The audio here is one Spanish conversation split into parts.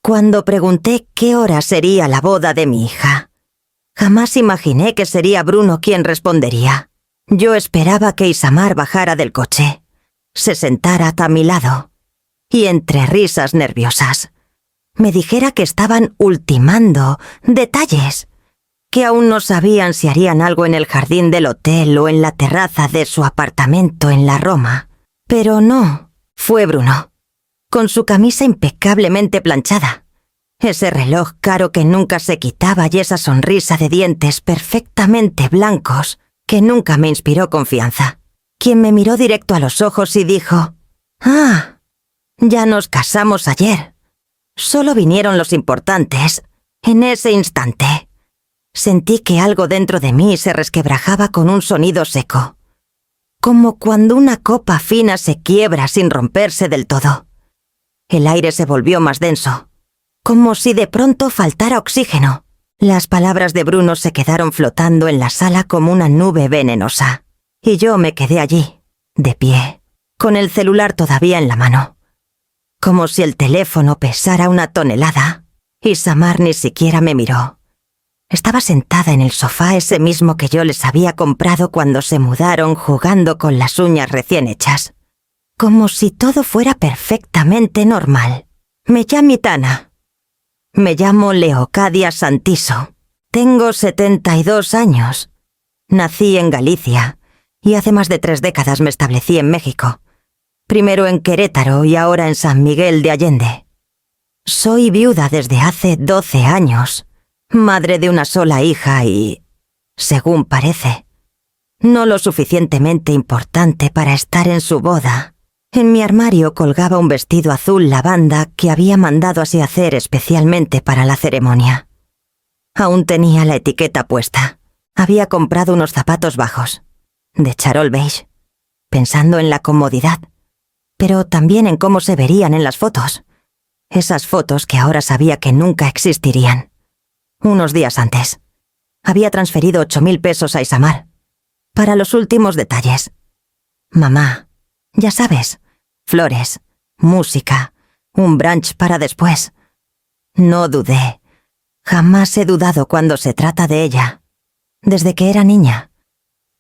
Cuando pregunté qué hora sería la boda de mi hija, jamás imaginé que sería Bruno quien respondería. Yo esperaba que Isamar bajara del coche, se sentara a mi lado y, entre risas nerviosas, me dijera que estaban ultimando detalles, que aún no sabían si harían algo en el jardín del hotel o en la terraza de su apartamento en la Roma. Pero no, fue Bruno, con su camisa impecablemente planchada, ese reloj caro que nunca se quitaba y esa sonrisa de dientes perfectamente blancos que nunca me inspiró confianza, quien me miró directo a los ojos y dijo: «Ah, ya nos casamos ayer. Solo vinieron los importantes». En ese instante, sentí que algo dentro de mí se resquebrajaba con un sonido seco, como cuando una copa fina se quiebra sin romperse del todo. El aire se volvió más denso, como si de pronto faltara oxígeno. Las palabras de Bruno se quedaron flotando en la sala como una nube venenosa, y yo me quedé allí, de pie, con el celular todavía en la mano. Como si el teléfono pesara una tonelada. Isamar ni siquiera me miró. Estaba sentada en el sofá, ese mismo que yo les había comprado cuando se mudaron, jugando con las uñas recién hechas. Como si todo fuera perfectamente normal. Me llamo Tana. Me llamo Leocadia Santiso. Tengo 72 años. Nací en Galicia y hace más de 3 décadas me establecí en México. Primero en Querétaro y ahora en San Miguel de Allende. Soy viuda desde hace 12 años, madre de una sola hija y, según parece, no lo suficientemente importante para estar en su boda. En mi armario colgaba un vestido azul lavanda que había mandado así hacer especialmente para la ceremonia. Aún tenía la etiqueta puesta. Había comprado unos zapatos bajos, de charol beige, pensando en la comodidad, pero también en cómo se verían en las fotos. Esas fotos que ahora sabía que nunca existirían. Unos días antes, había transferido 8.000 pesos a Isamar, para los últimos detalles. Mamá, ya sabes, flores, música, un brunch para después. No dudé. Jamás he dudado cuando se trata de ella. Desde que era niña,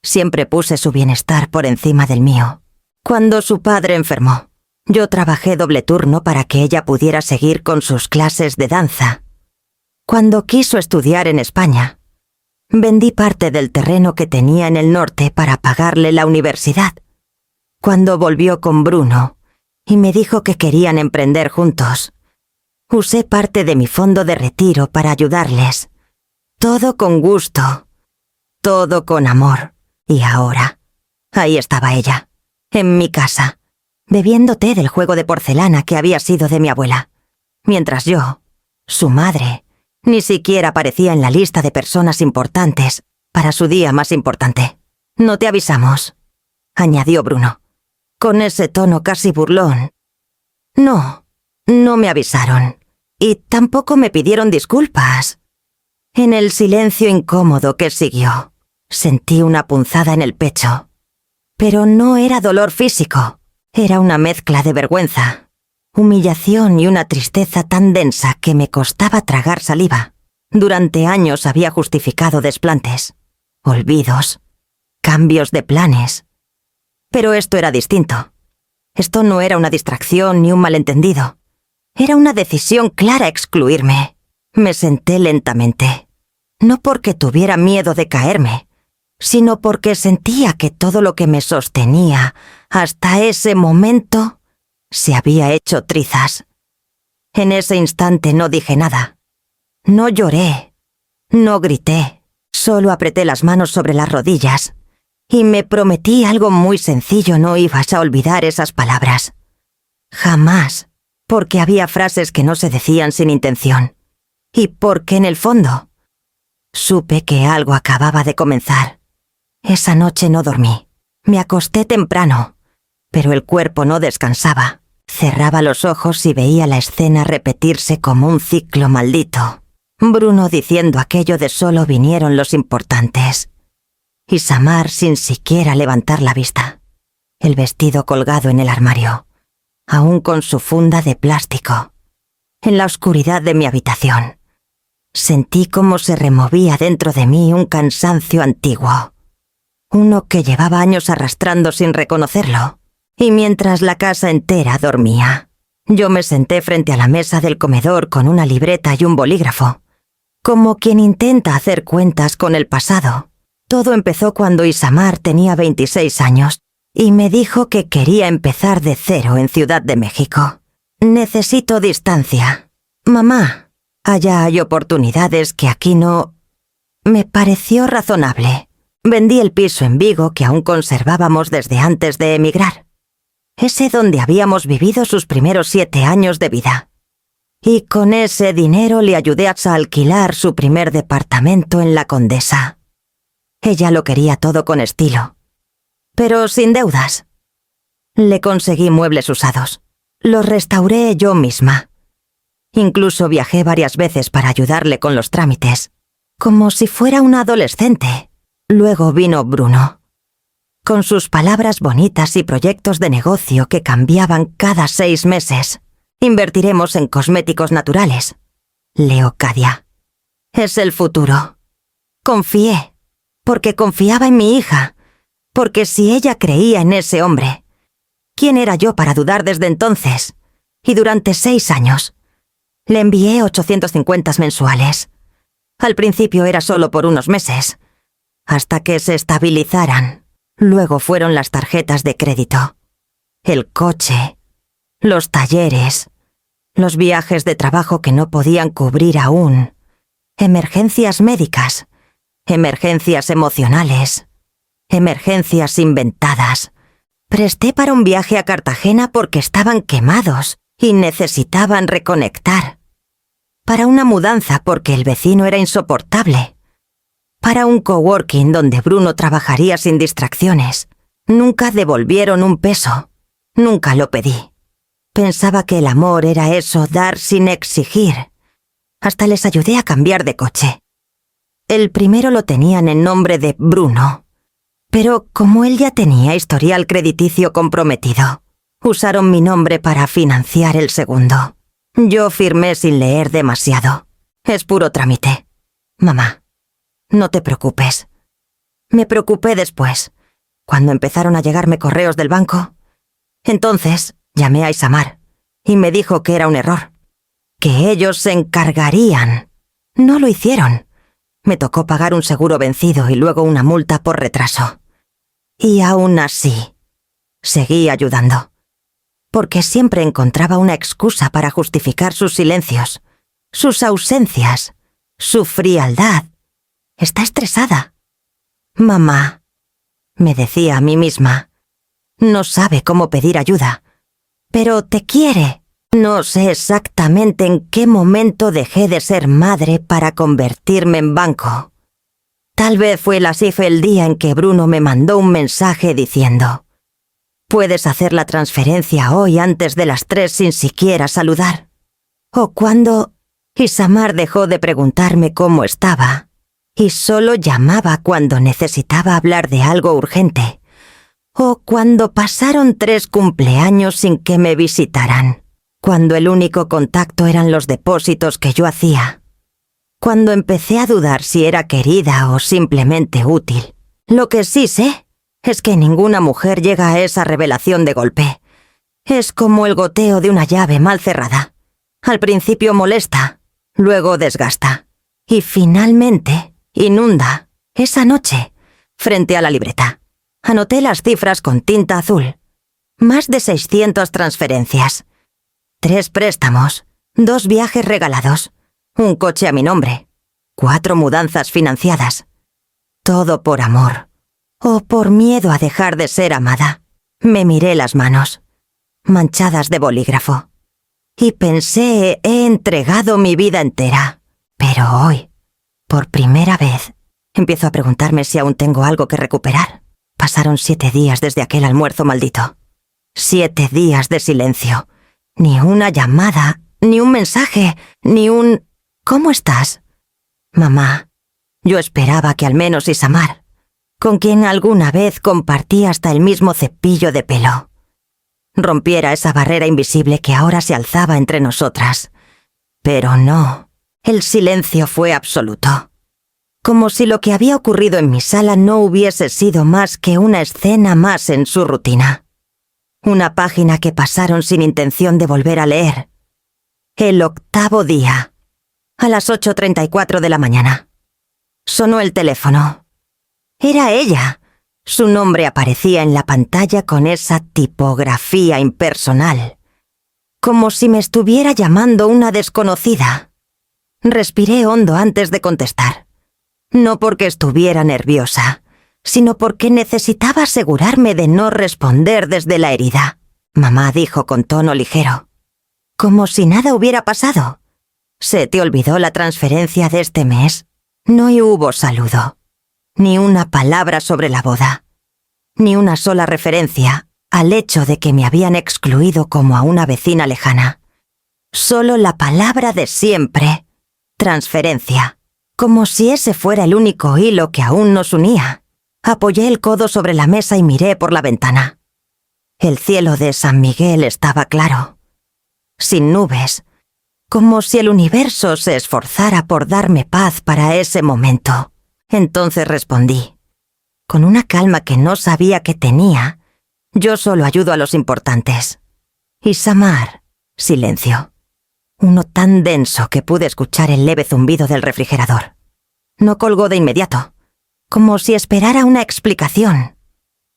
siempre puse su bienestar por encima del mío. Cuando su padre enfermó, yo trabajé doble turno para que ella pudiera seguir con sus clases de danza. Cuando quiso estudiar en España, vendí parte del terreno que tenía en el norte para pagarle la universidad. Cuando volvió con Bruno y me dijo que querían emprender juntos, usé parte de mi fondo de retiro para ayudarles. Todo con gusto, todo con amor. Y ahora, ahí estaba ella, en mi casa, bebiendo té del juego de porcelana que había sido de mi abuela, mientras yo, su madre, ni siquiera aparecía en la lista de personas importantes para su día más importante. «No te avisamos», añadió Bruno, con ese tono casi burlón. No me avisaron, y tampoco me pidieron disculpas. En el silencio incómodo que siguió, sentí una punzada en el pecho. Pero no era dolor físico, era una mezcla de vergüenza, humillación y una tristeza tan densa que me costaba tragar saliva. Durante años había justificado desplantes, olvidos, cambios de planes. Pero esto era distinto. Esto no era una distracción ni un malentendido. Era una decisión clara excluirme. Me senté lentamente, no porque tuviera miedo de caerme, sino porque sentía que todo lo que me sostenía hasta ese momento se había hecho trizas. En ese instante no dije nada. No lloré, no grité, solo apreté las manos sobre las rodillas y me prometí algo muy sencillo: no ibas a olvidar esas palabras. Jamás, porque había frases que no se decían sin intención, y porque en el fondo supe que algo acababa de comenzar. Esa noche no dormí. Me acosté temprano, pero el cuerpo no descansaba. Cerraba los ojos y veía la escena repetirse como un ciclo maldito. Bruno diciendo aquello de solo vinieron los importantes. Isamar sin siquiera levantar la vista. El vestido colgado en el armario, aún con su funda de plástico. en la oscuridad de mi habitación. Sentí cómo se removía dentro de mí un cansancio antiguo, uno que llevaba años arrastrando sin reconocerlo, y mientras la casa entera dormía, yo me senté frente a la mesa del comedor con una libreta y un bolígrafo, como quien intenta hacer cuentas con el pasado. Todo empezó cuando Isamar tenía 26 años y me dijo que quería empezar de cero en Ciudad de México. Necesito distancia. Mamá, allá hay oportunidades que aquí no... Me pareció razonable. Vendí el piso en Vigo que aún conservábamos desde antes de emigrar. Ese donde habíamos vivido sus primeros 7 años de vida. Y con ese dinero le ayudé a alquilar su primer departamento en La Condesa. Ella lo quería todo con estilo, pero sin deudas. Le conseguí muebles usados. Los restauré yo misma. Incluso viajé varias veces para ayudarle con los trámites, como si fuera una adolescente. Luego vino Bruno, con sus palabras bonitas y proyectos de negocio que cambiaban cada 6 meses. Invertiremos en cosméticos naturales. Leocadia. Es el futuro. Confié, porque confiaba en mi hija, porque si ella creía en ese hombre, ¿quién era yo para dudar desde entonces? Y durante 6 años, le envié 850 mensuales. Al principio era solo por unos meses, hasta que se estabilizaran. Luego fueron las tarjetas de crédito, el coche, los talleres, los viajes de trabajo que no podían cubrir aún, emergencias médicas, emergencias emocionales, emergencias inventadas. Presté para un viaje a Cartagena porque estaban quemados y necesitaban reconectar. Para una mudanza porque el vecino era insoportable. Para un coworking donde Bruno trabajaría sin distracciones. Nunca devolvieron un peso. Nunca lo pedí. Pensaba que el amor era eso, dar sin exigir. Hasta les ayudé a cambiar de coche. El primero lo tenían en nombre de Bruno. Pero como él ya tenía historial crediticio comprometido, usaron mi nombre para financiar el segundo. Yo firmé sin leer demasiado. Es puro trámite. Mamá, no te preocupes. Me preocupé después, cuando empezaron a llegarme correos del banco. Entonces llamé a Isamar y me dijo que era un error, que ellos se encargarían. No lo hicieron. Me tocó pagar un seguro vencido y luego una multa por retraso. Y aún así, seguí ayudando, porque siempre encontraba una excusa para justificar sus silencios, sus ausencias, su frialdad. Está estresada. Mamá, me decía a mí misma, no sabe cómo pedir ayuda, pero te quiere. No sé exactamente en qué momento dejé de ser madre para convertirme en banco. Tal vez fue el día en que Bruno me mandó un mensaje diciendo: «Puedes hacer la transferencia hoy antes de las 3 sin siquiera saludar». O cuando Isamar dejó de preguntarme cómo estaba y solo llamaba cuando necesitaba hablar de algo urgente. O cuando pasaron 3 cumpleaños sin que me visitaran. Cuando el único contacto eran los depósitos que yo hacía. Cuando empecé a dudar si era querida o simplemente útil. Lo que sí sé es que ninguna mujer llega a esa revelación de golpe. Es como el goteo de una llave mal cerrada. Al principio molesta, luego desgasta. Y finalmente inunda. Esa noche, frente a la libreta, anoté las cifras con tinta azul. Más de 600 transferencias. 3 préstamos, 2 viajes regalados, un coche a mi nombre, 4 mudanzas financiadas. Todo por amor, o por miedo a dejar de ser amada. Me miré las manos, manchadas de bolígrafo, y pensé, he entregado mi vida entera. Pero hoy, por primera vez, empiezo a preguntarme si aún tengo algo que recuperar. Pasaron 7 días desde aquel almuerzo maldito. 7 días de silencio. Ni una llamada, ni un mensaje, ni un «¿Cómo estás?» Mamá, yo esperaba que al menos Isamar, con quien alguna vez compartí hasta el mismo cepillo de pelo, rompiera esa barrera invisible que ahora se alzaba entre nosotras, Pero no. El silencio fue absoluto. Como si lo que había ocurrido en mi sala no hubiese sido más que una escena más en su rutina. Una página que pasaron sin intención de volver a leer. El 8º día. A las 8:34 de la mañana. Sonó el teléfono. Era ella. Su nombre aparecía en la pantalla con esa tipografía impersonal. Como si me estuviera llamando una desconocida. Respiré hondo antes de contestar. No porque estuviera nerviosa, sino porque necesitaba asegurarme de no responder desde la herida. Mamá dijo con tono ligero. Como si nada hubiera pasado. ¿Se te olvidó la transferencia de este mes? No hubo saludo. Ni una palabra sobre la boda. Ni una sola referencia al hecho de que me habían excluido como a una vecina lejana. Solo la palabra de siempre. Transferencia. Como si ese fuera el único hilo que aún nos unía. Apoyé el codo sobre la mesa y miré por la ventana. El cielo de San Miguel estaba claro. Sin nubes. Como si el universo se esforzara por darme paz para ese momento. Entonces respondí. Con una calma que no sabía que tenía. Yo solo ayudo a los importantes. Isamar. Silencio. Uno tan denso que pude escuchar el leve zumbido del refrigerador. No colgó de inmediato, como si esperara una explicación,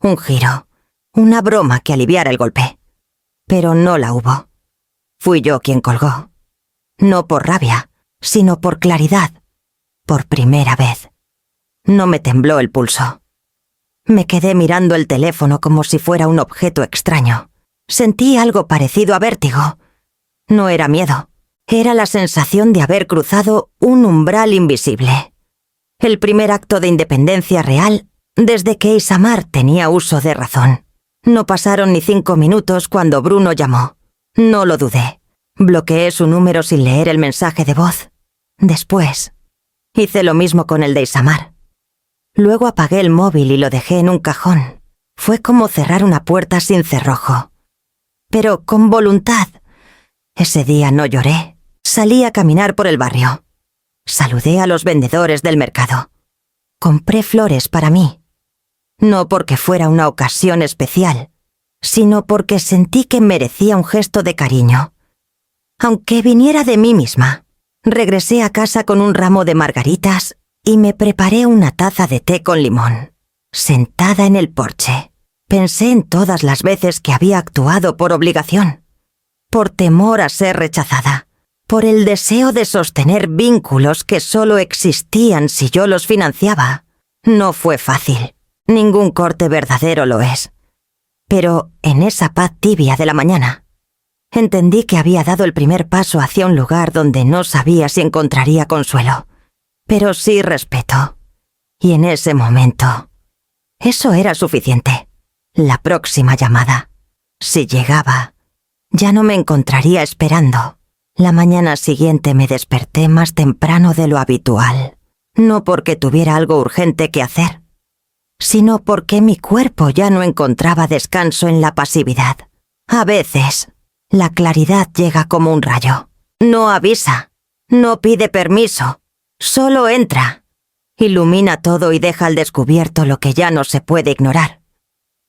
un giro, una broma que aliviara el golpe. Pero no la hubo. Fui yo quien colgó. No por rabia, sino por claridad. Por primera vez. No me tembló el pulso. Me quedé mirando el teléfono como si fuera un objeto extraño. Sentí algo parecido a vértigo. No era miedo. Era la sensación de haber cruzado un umbral invisible. El primer acto de independencia real desde que Isamar tenía uso de razón. No pasaron ni 5 minutos cuando Bruno llamó. No lo dudé. Bloqueé su número sin leer el mensaje de voz. Después, hice lo mismo con el de Isamar. Luego apagué el móvil y lo dejé en un cajón. Fue como cerrar una puerta sin cerrojo. Pero con voluntad. Ese día no lloré. Salí a caminar por el barrio. Saludé a los vendedores del mercado. Compré flores para mí. No porque fuera una ocasión especial, sino porque sentí que merecía un gesto de cariño. Aunque viniera de mí misma, regresé a casa con un ramo de margaritas y me preparé una taza de té con limón. Sentada en el porche, pensé en todas las veces que había actuado por obligación, por temor a ser rechazada, por el deseo de sostener vínculos que solo existían si yo los financiaba. No fue fácil. Ningún corte verdadero lo es. Pero en esa paz tibia de la mañana, entendí que había dado el primer paso hacia un lugar donde no sabía si encontraría consuelo, pero sí respeto. Y en ese momento, eso era suficiente. La próxima llamada, si llegaba, ya no me encontraría esperando. La mañana siguiente me desperté más temprano de lo habitual, no porque tuviera algo urgente que hacer, sino porque mi cuerpo ya no encontraba descanso en la pasividad. A veces, la claridad llega como un rayo. No avisa, no pide permiso, solo entra. Ilumina todo y deja al descubierto lo que ya no se puede ignorar.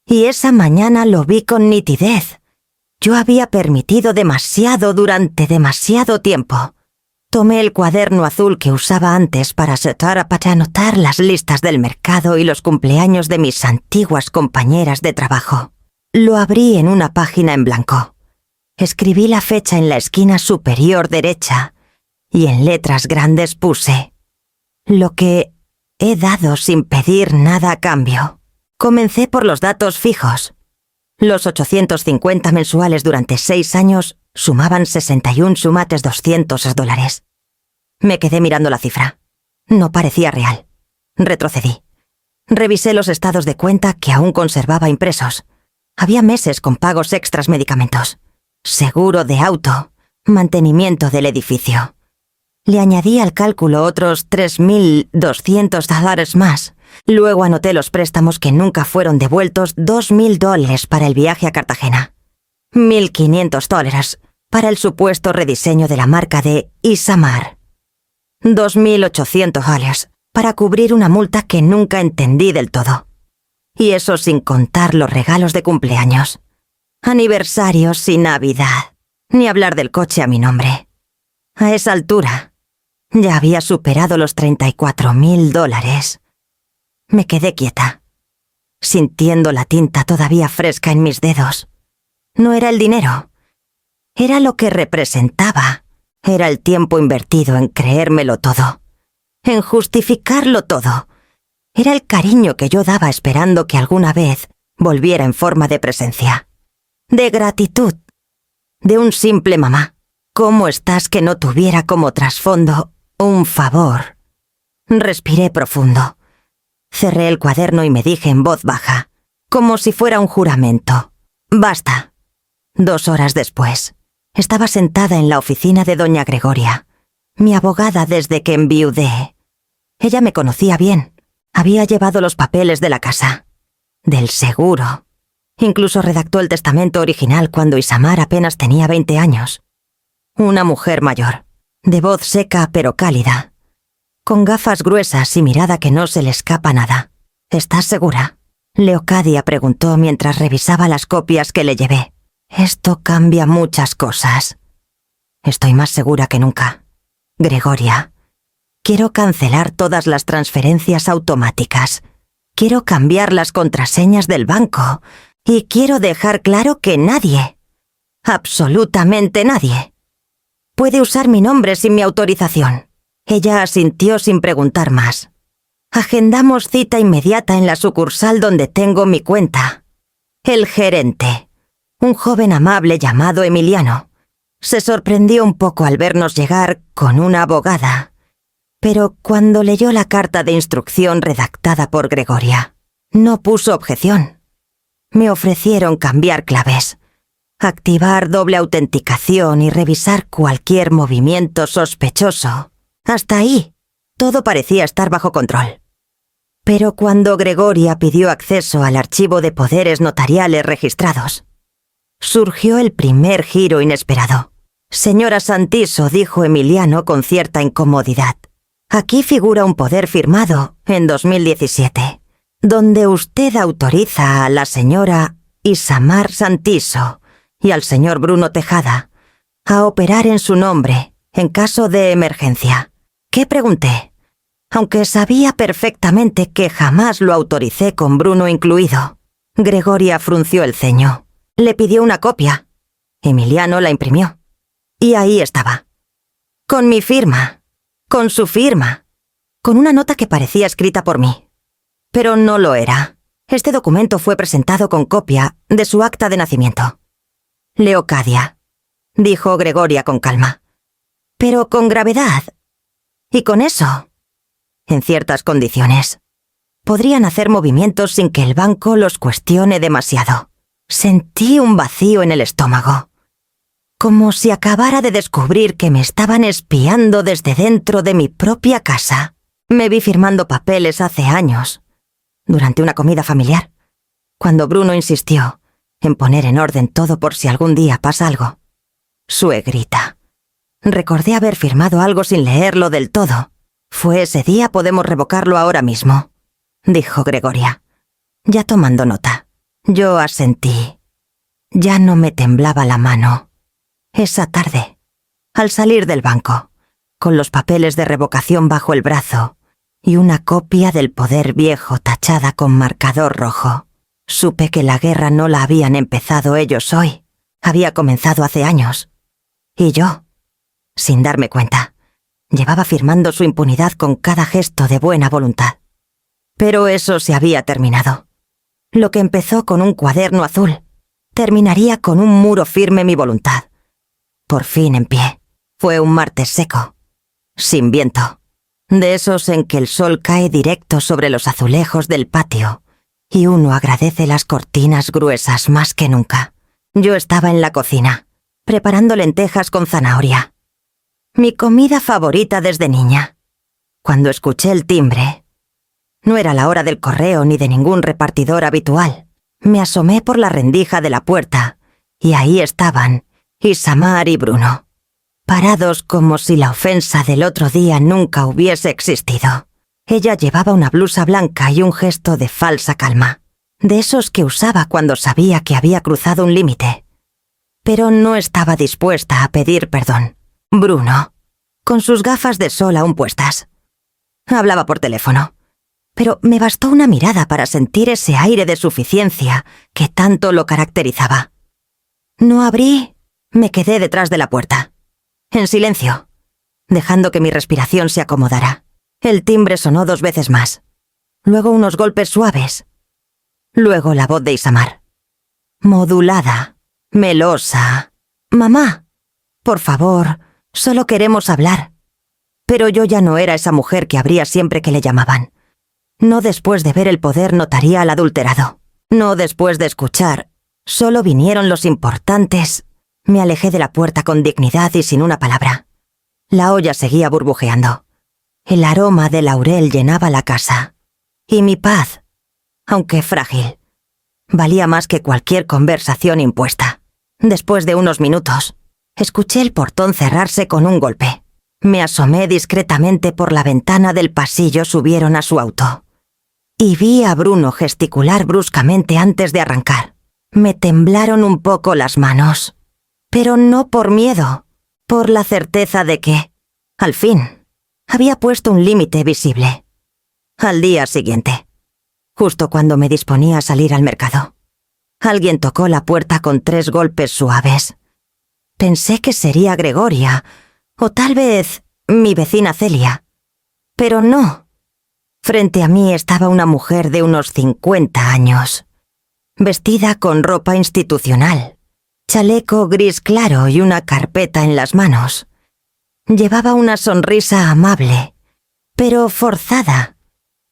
Y esa mañana lo vi con nitidez. Yo había permitido demasiado durante demasiado tiempo. Tomé el cuaderno azul que usaba antes para anotar las listas del mercado y los cumpleaños de mis antiguas compañeras de trabajo. Lo abrí en una página en blanco. Escribí la fecha en la esquina superior derecha y en letras grandes puse: lo que he dado sin pedir nada a cambio. Comencé por los datos fijos. Los 850 mensuales durante 6 años sumaban 61 sumates $200. Me quedé mirando la cifra. No parecía real. Retrocedí. Revisé los estados de cuenta que aún conservaba impresos. Había meses con pagos extras, medicamentos, seguro de auto, mantenimiento del edificio. Le añadí al cálculo otros $3.200 más. Luego anoté los préstamos que nunca fueron devueltos, $2.000 para el viaje a Cartagena, $1.500, para el supuesto rediseño de la marca de Isamar. 2.800 para cubrir una multa que nunca entendí del todo. Y eso sin contar los regalos de cumpleaños, aniversarios y Navidad, ni hablar del coche a mi nombre. A esa altura, ya había superado los $34.000. Me quedé quieta, sintiendo la tinta todavía fresca en mis dedos. No era el dinero, era lo que representaba, era el tiempo invertido en creérmelo todo, en justificarlo todo. Era el cariño que yo daba esperando que alguna vez volviera en forma de presencia, de gratitud, de un simple mamá. ¿Cómo estás que no tuviera como trasfondo un favor? Respiré profundo. Cerré el cuaderno y me dije en voz baja, como si fuera un juramento: basta. 2 horas después, estaba sentada en la oficina de doña Gregoria, mi abogada desde que enviudé. Ella me conocía bien. Había llevado los papeles de la casa, del seguro. Incluso redactó el testamento original cuando Isamar apenas tenía 20 años. Una mujer mayor, de voz seca pero cálida, con gafas gruesas y mirada que no se le escapa nada. ¿Estás segura?, Leocadia preguntó mientras revisaba las copias que le llevé. Esto cambia muchas cosas. Estoy más segura que nunca. Gregoria, quiero cancelar todas las transferencias automáticas. Quiero cambiar las contraseñas del banco. Y quiero dejar claro que nadie, absolutamente nadie, puede usar mi nombre sin mi autorización. Ella asintió sin preguntar más. Agendamos cita inmediata en la sucursal donde tengo mi cuenta. El gerente, un joven amable llamado Emiliano, se sorprendió un poco al vernos llegar con una abogada, pero cuando leyó la carta de instrucción redactada por Gregoria, no puso objeción. Me ofrecieron cambiar claves, activar doble autenticación y revisar cualquier movimiento sospechoso. Hasta ahí, todo parecía estar bajo control. Pero cuando Gregoria pidió acceso al archivo de poderes notariales registrados, surgió el primer giro inesperado. Señora Santiso, dijo Emiliano con cierta incomodidad, aquí figura un poder firmado en 2017. Donde usted autoriza a la señora Isamar Santiso y al señor Bruno Tejada a operar en su nombre en caso de emergencia. ¿Qué pregunté? Aunque sabía perfectamente que jamás lo autoricé con Bruno incluido. Gregoria frunció el ceño. Le pidió una copia. Emiliano la imprimió. Y ahí estaba. Con mi firma. Con su firma. Con una nota que parecía escrita por mí. Pero no lo era. Este documento fue presentado con copia de su acta de nacimiento. Leocadia, dijo Gregoria con calma, pero con gravedad. Y con eso, en ciertas condiciones, podrían hacer movimientos sin que el banco los cuestione demasiado. Sentí un vacío en el estómago, como si acabara de descubrir que me estaban espiando desde dentro de mi propia casa. Me vi firmando papeles hace años, durante una comida familiar, cuando Bruno insistió en poner en orden todo por si algún día pasa algo. Suegrita. Recordé haber firmado algo sin leerlo del todo. Fue ese día, podemos revocarlo ahora mismo, dijo Gregoria, ya tomando nota. Yo asentí. Ya no me temblaba la mano. Esa tarde, al salir del banco, con los papeles de revocación bajo el brazo, y una copia del poder viejo tachada con marcador rojo. Supe que la guerra no la habían empezado ellos hoy, había comenzado hace años. Y yo, sin darme cuenta, llevaba firmando su impunidad con cada gesto de buena voluntad. Pero eso se había terminado. Lo que empezó con un cuaderno azul, terminaría con un muro firme mi voluntad. Por fin en pie. Fue un martes seco, sin viento. De esos en que el sol cae directo sobre los azulejos del patio y uno agradece las cortinas gruesas más que nunca. Yo estaba en la cocina, preparando lentejas con zanahoria. Mi comida favorita desde niña. Cuando escuché el timbre, no era la hora del correo ni de ningún repartidor habitual. Me asomé por la rendija de la puerta y ahí estaban Isamar y Bruno, parados como si la ofensa del otro día nunca hubiese existido. Ella llevaba una blusa blanca y un gesto de falsa calma, de esos que usaba cuando sabía que había cruzado un límite. Pero no estaba dispuesta a pedir perdón. Bruno, con sus gafas de sol aún puestas. Hablaba por teléfono, pero me bastó una mirada para sentir ese aire de suficiencia que tanto lo caracterizaba. No abrí, me quedé detrás de la puerta, en silencio, dejando que mi respiración se acomodara. El timbre sonó 2 veces más, luego unos golpes suaves, luego la voz de Isamar, modulada, melosa. «Mamá, por favor, solo queremos hablar». Pero yo ya no era esa mujer que abría siempre que le llamaban. No después de ver el poder notarial adulterado. No después de escuchar. Solo vinieron los importantes. Me alejé de la puerta con dignidad y sin una palabra. La olla seguía burbujeando. El aroma de laurel llenaba la casa. Y mi paz, aunque frágil, valía más que cualquier conversación impuesta. Después de unos minutos, escuché el portón cerrarse con un golpe. Me asomé discretamente por la ventana del pasillo. Subieron a su auto. Y vi a Bruno gesticular bruscamente antes de arrancar. Me temblaron un poco las manos. Pero no por miedo, por la certeza de que, al fin, había puesto un límite visible. Al día siguiente, justo cuando me disponía a salir al mercado, alguien tocó la puerta con 3 golpes suaves. Pensé que sería Gregoria, o tal vez mi vecina Celia. Pero no. Frente a mí estaba una mujer de unos 50 años, vestida con ropa institucional, chaleco gris claro y una carpeta en las manos. Llevaba una sonrisa amable, pero forzada,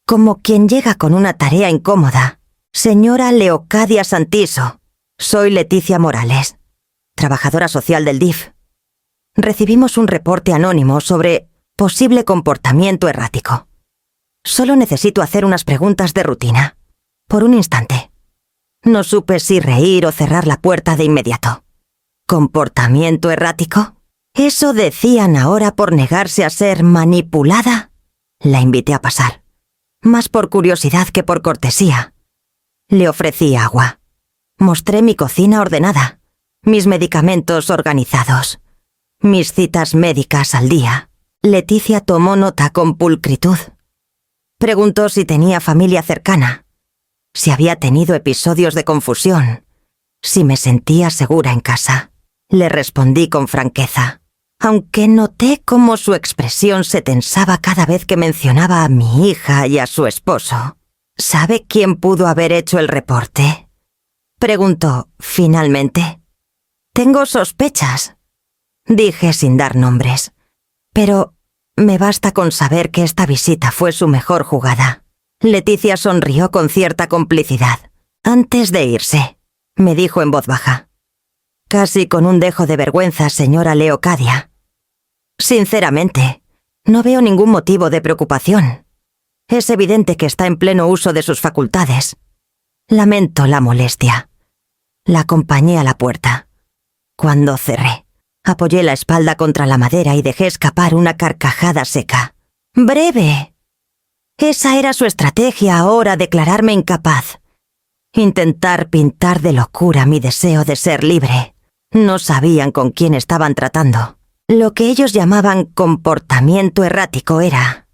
como quien llega con una tarea incómoda. «Señora Leocadia Santiso, soy Leticia Morales, trabajadora social del DIF. Recibimos un reporte anónimo sobre posible comportamiento errático. Solo necesito hacer unas preguntas de rutina. Por un instante». No supe si reír o cerrar la puerta de inmediato. ¿Comportamiento errático? ¿Eso decían ahora por negarse a ser manipulada? La invité a pasar, más por curiosidad que por cortesía. Le ofrecí agua. Mostré mi cocina ordenada, mis medicamentos organizados, mis citas médicas al día. Leticia tomó nota con pulcritud. Preguntó si tenía familia cercana, si había tenido episodios de confusión, si me sentía segura en casa. Le respondí con franqueza, aunque noté cómo su expresión se tensaba cada vez que mencionaba a mi hija y a su esposo. ¿Sabe quién pudo haber hecho el reporte?, preguntó finalmente. «Tengo sospechas», dije sin dar nombres, «pero me basta con saber que esta visita fue su mejor jugada». Leticia sonrió con cierta complicidad. «Antes de irse», me dijo en voz baja, casi con un dejo de vergüenza, «señora Leocadia, sinceramente, no veo ningún motivo de preocupación. Es evidente que está en pleno uso de sus facultades. Lamento la molestia». La acompañé a la puerta. Cuando cerré, apoyé la espalda contra la madera y dejé escapar una carcajada seca. «Breve». Esa era su estrategia ahora, declararme incapaz. Intentar pintar de locura mi deseo de ser libre. No sabían con quién estaban tratando. Lo que ellos llamaban comportamiento errático era,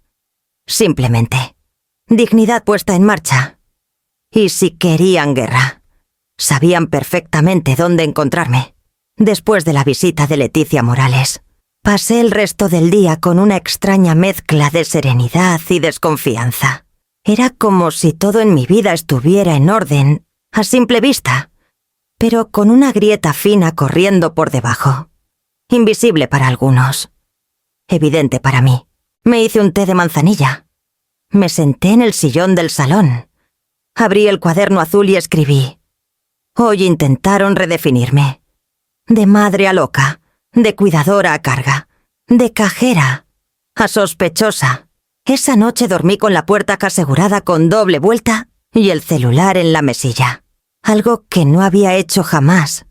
simplemente, dignidad puesta en marcha. Y si querían guerra, sabían perfectamente dónde encontrarme. Después de la visita de Leticia Morales, pasé el resto del día con una extraña mezcla de serenidad y desconfianza. Era como si todo en mi vida estuviera en orden, a simple vista, pero con una grieta fina corriendo por debajo. Invisible para algunos, evidente para mí. Me hice un té de manzanilla. Me senté en el sillón del salón. Abrí el cuaderno azul y escribí. Hoy intentaron redefinirme. De madre a loca, de cuidadora a carga, de cajera a sospechosa. Esa noche dormí con la puerta asegurada con doble vuelta y el celular en la mesilla. Algo que no había hecho jamás.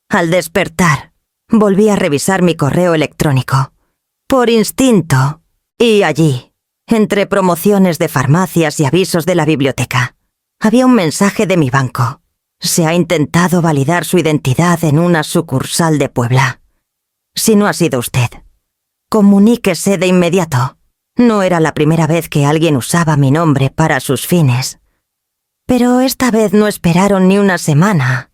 Al despertar, Volví a revisar mi correo electrónico. Por instinto. Y allí, entre promociones de farmacias y avisos de la biblioteca, había un mensaje de mi banco. Se ha intentado validar su identidad en una sucursal de Puebla. Si no ha sido usted, comuníquese de inmediato. No era la primera vez que alguien usaba mi nombre para sus fines. Pero esta vez no esperaron ni una semana.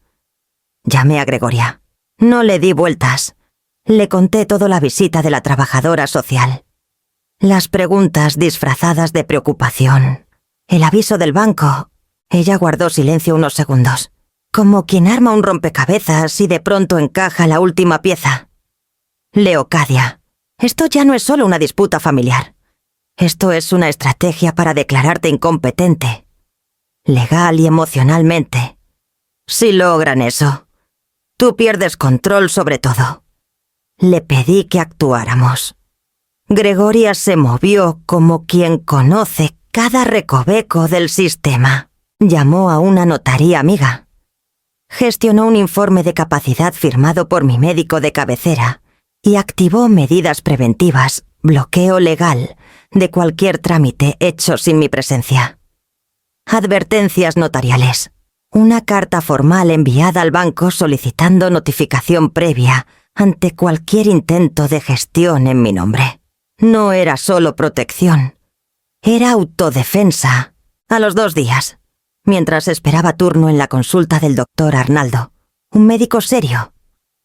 Llamé a Gregoria. No le di vueltas. Le conté toda la visita de la trabajadora social. Las preguntas disfrazadas de preocupación. El aviso del banco. Ella guardó silencio unos segundos, como quien arma un rompecabezas y de pronto encaja la última pieza. Leocadia, esto ya no es solo una disputa familiar. Esto es una estrategia para declararte incompetente, legal y emocionalmente. Si logran eso, tú pierdes control sobre todo. Le pedí que actuáramos. Gregoria se movió como quien conoce cada recoveco del sistema. Llamó a una notaría amiga. Gestionó un informe de capacidad firmado por mi médico de cabecera y activó medidas preventivas, bloqueo legal, de cualquier trámite hecho sin mi presencia. Advertencias notariales. Una carta formal enviada al banco solicitando notificación previa ante cualquier intento de gestión en mi nombre. No era solo protección. Era autodefensa. A los 2 días, mientras esperaba turno en la consulta del doctor Arnaldo, un médico serio,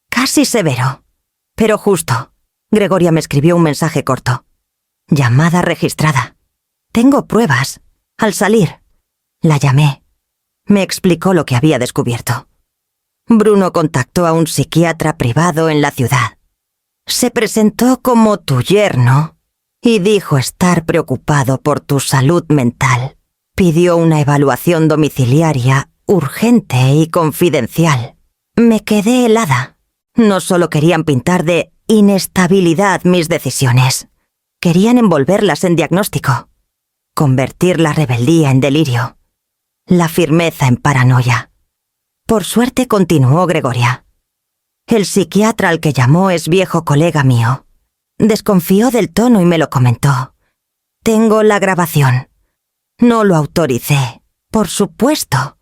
casi severo, pero justo, Gregoria me escribió un mensaje corto. Llamada registrada. Tengo pruebas. Al salir, la llamé. Me explicó lo que había descubierto. Bruno contactó a un psiquiatra privado en la ciudad. Se presentó como tu yerno y dijo estar preocupado por tu salud mental. Pidió una evaluación domiciliaria urgente y confidencial. Me quedé helada. No solo querían pintar de inestabilidad mis decisiones. Querían envolverlas en diagnóstico. Convertir la rebeldía en delirio. La firmeza en paranoia. Por suerte continuó Gregoria. El psiquiatra al que llamó es viejo colega mío. Desconfió del tono y me lo comentó. Tengo la grabación. No lo autoricé, por supuesto.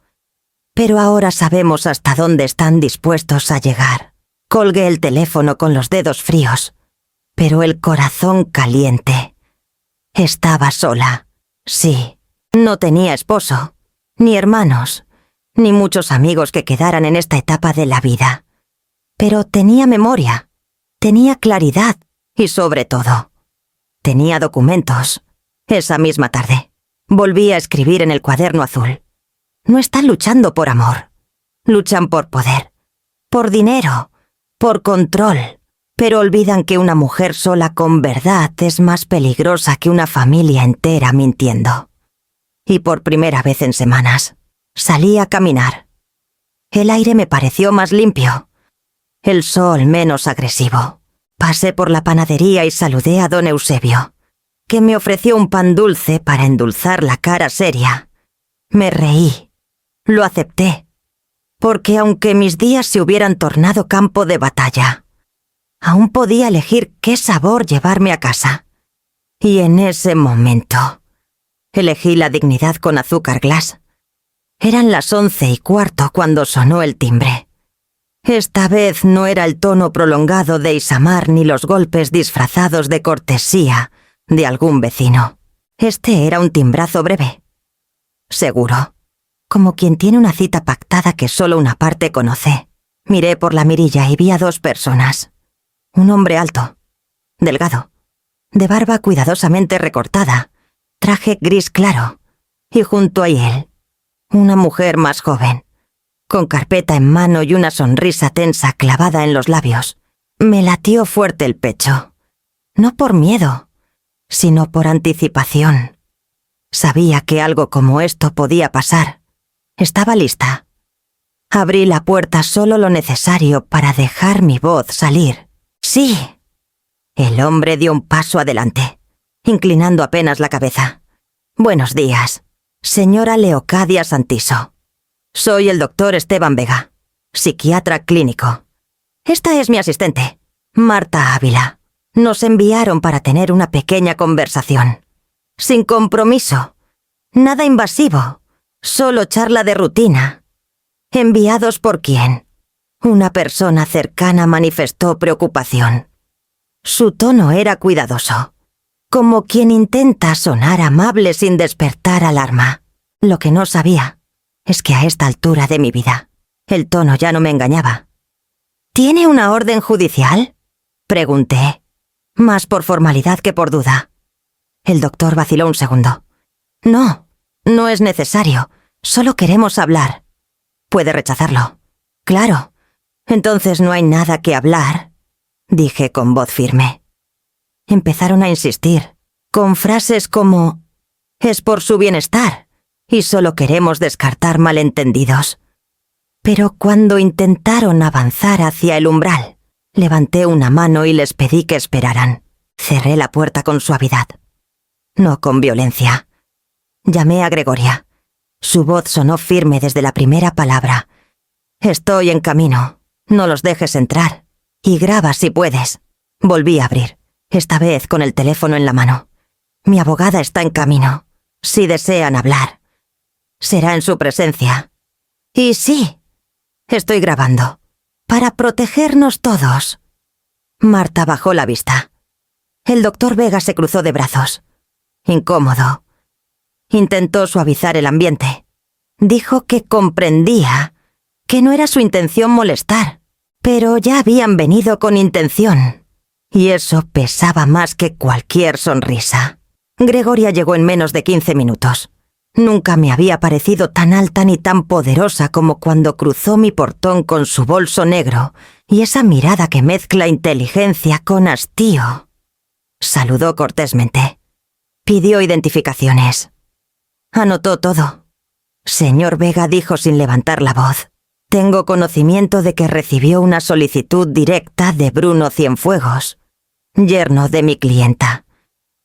Pero ahora sabemos hasta dónde están dispuestos a llegar. Colgué el teléfono con los dedos fríos, pero el corazón caliente. Estaba sola. Sí, no tenía esposo, ni hermanos, ni muchos amigos que quedaran en esta etapa de la vida. Pero tenía memoria, tenía claridad y sobre todo, tenía documentos. Esa misma tarde, volví a escribir en el cuaderno azul. No están luchando por amor, luchan por poder, por dinero, por control, pero olvidan que una mujer sola con verdad es más peligrosa que una familia entera mintiendo. Y por primera vez en semanas, salí a caminar. El aire me pareció más limpio, el sol menos agresivo. Pasé por la panadería y saludé a don Eusebio, que me ofreció un pan dulce para endulzar la cara seria. Me reí. Lo acepté, porque aunque mis días se hubieran tornado campo de batalla, aún podía elegir qué sabor llevarme a casa. Y en ese momento, elegí la dignidad con azúcar glass. Eran las 11:15 cuando sonó el timbre. Esta vez no era el tono prolongado de Isamar ni los golpes disfrazados de cortesía de algún vecino. Este era un timbrazo breve. Seguro, como quien tiene una cita pactada que solo una parte conoce. Miré por la mirilla y vi a 2 personas. Un hombre alto, delgado, de barba cuidadosamente recortada, traje gris claro, y junto a él, una mujer más joven, con carpeta en mano y una sonrisa tensa clavada en los labios. Me latió fuerte el pecho, no por miedo, sino por anticipación. Sabía que algo como esto podía pasar. Estaba lista. Abrí la puerta solo lo necesario para dejar mi voz salir. ¡Sí! El hombre dio un paso adelante, inclinando apenas la cabeza. Buenos días, señora Leocadia Santiso. Soy el doctor Esteban Vega, psiquiatra clínico. Esta es mi asistente, Marta Ávila. Nos enviaron para tener una pequeña conversación. Sin compromiso. Nada invasivo. Solo charla de rutina. ¿Enviados por quién? Una persona cercana manifestó preocupación. Su tono era cuidadoso, como quien intenta sonar amable sin despertar alarma. Lo que no sabía es que a esta altura de mi vida, el tono ya no me engañaba. ¿Tiene una orden judicial?, pregunté, más por formalidad que por duda. El doctor vaciló un segundo. No, no es necesario. Solo queremos hablar. Puede rechazarlo. Claro. Entonces no hay nada que hablar, dije con voz firme. Empezaron a insistir, con frases como: es por su bienestar, y solo queremos descartar malentendidos. Pero cuando intentaron avanzar hacia el umbral, levanté una mano y les pedí que esperaran. Cerré la puerta con suavidad. No con violencia. Llamé a Gregoria. Su voz sonó firme desde la primera palabra. Estoy en camino. No los dejes entrar. Y graba si puedes. Volví a abrir, esta vez con el teléfono en la mano. Mi abogada está en camino. Si desean hablar, será en su presencia. Y sí, estoy grabando. Para protegernos todos. Marta bajó la vista. El doctor Vega se cruzó de brazos. Incómodo. Intentó suavizar el ambiente. Dijo que comprendía que no era su intención molestar, pero ya habían venido con intención, y eso pesaba más que cualquier sonrisa. Gregoria llegó en menos de 15 minutos. Nunca me había parecido tan alta ni tan poderosa como cuando cruzó mi portón con su bolso negro y esa mirada que mezcla inteligencia con hastío. Saludó cortésmente. Pidió identificaciones. Anotó todo. Señor Vega, dijo sin levantar la voz. Tengo conocimiento de que recibió una solicitud directa de Bruno Cienfuegos, yerno de mi clienta,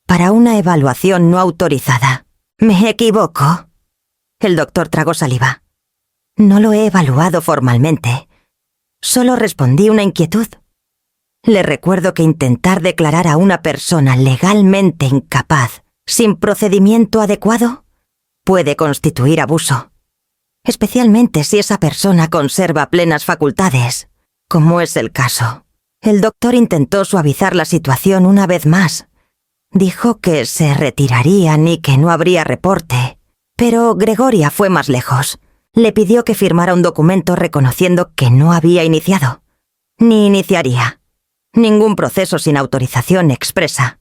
para una evaluación no autorizada. ¿Me equivoco? El doctor tragó saliva. No lo he evaluado formalmente. Solo respondí una inquietud. Le recuerdo que intentar declarar a una persona legalmente incapaz, sin procedimiento adecuado, puede constituir abuso. Especialmente si esa persona conserva plenas facultades, como es el caso. El doctor intentó suavizar la situación una vez más. Dijo que se retirarían y que no habría reporte. Pero Gregoria fue más lejos. Le pidió que firmara un documento reconociendo que no había iniciado, ni iniciaría, ningún proceso sin autorización expresa.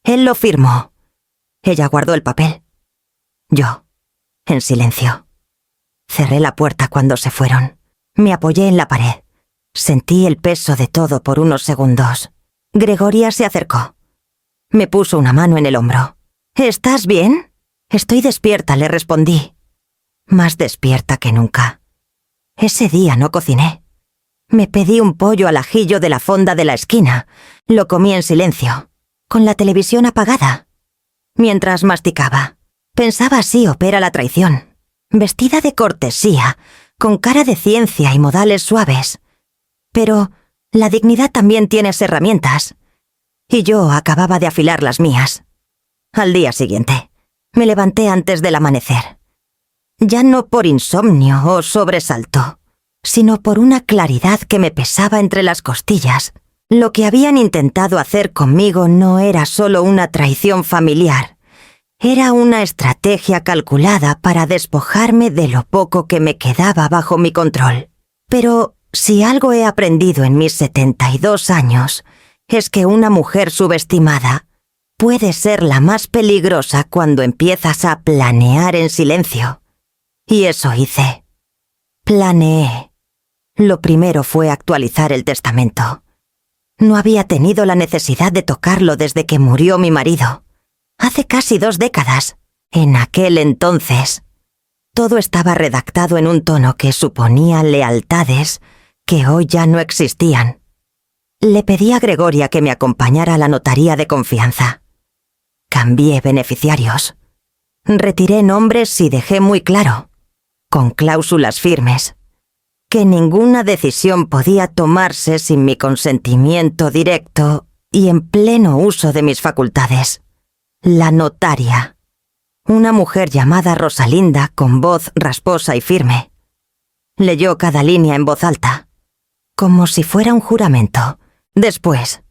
Él lo firmó. Ella guardó el papel. Yo, en silencio. Cerré la puerta cuando se fueron. Me apoyé en la pared. Sentí el peso de todo por unos segundos. Gregoria se acercó. Me puso una mano en el hombro. ¿Estás bien? Estoy despierta, le respondí. Más despierta que nunca. Ese día no cociné. Me pedí un pollo al ajillo de la fonda de la esquina. Lo comí en silencio, con la televisión apagada. Mientras masticaba, pensaba así opera la traición. Vestida de cortesía, con cara de ciencia y modales suaves. Pero la dignidad también tiene herramientas. Y yo acababa de afilar las mías. Al día siguiente, me levanté antes del amanecer. Ya no por insomnio o sobresalto, sino por una claridad que me pesaba entre las costillas. Lo que habían intentado hacer conmigo no era solo una traición familiar. Era una estrategia calculada para despojarme de lo poco que me quedaba bajo mi control. Pero si algo he aprendido en mis 72 años, es que una mujer subestimada puede ser la más peligrosa cuando empiezas a planear en silencio. Y eso hice. Planeé. Lo primero fue actualizar el testamento. No había tenido la necesidad de tocarlo desde que murió mi marido. Hace casi 2 décadas. En aquel entonces, todo estaba redactado en un tono que suponía lealtades que hoy ya no existían. Le pedí a Gregoria que me acompañara a la notaría de confianza. Cambié beneficiarios. Retiré nombres y dejé muy claro, con cláusulas firmes, que ninguna decisión podía tomarse sin mi consentimiento directo y en pleno uso de mis facultades. La notaria. Una mujer llamada Rosalinda con voz rasposa y firme. Leyó cada línea en voz alta, como si fuera un juramento. Después,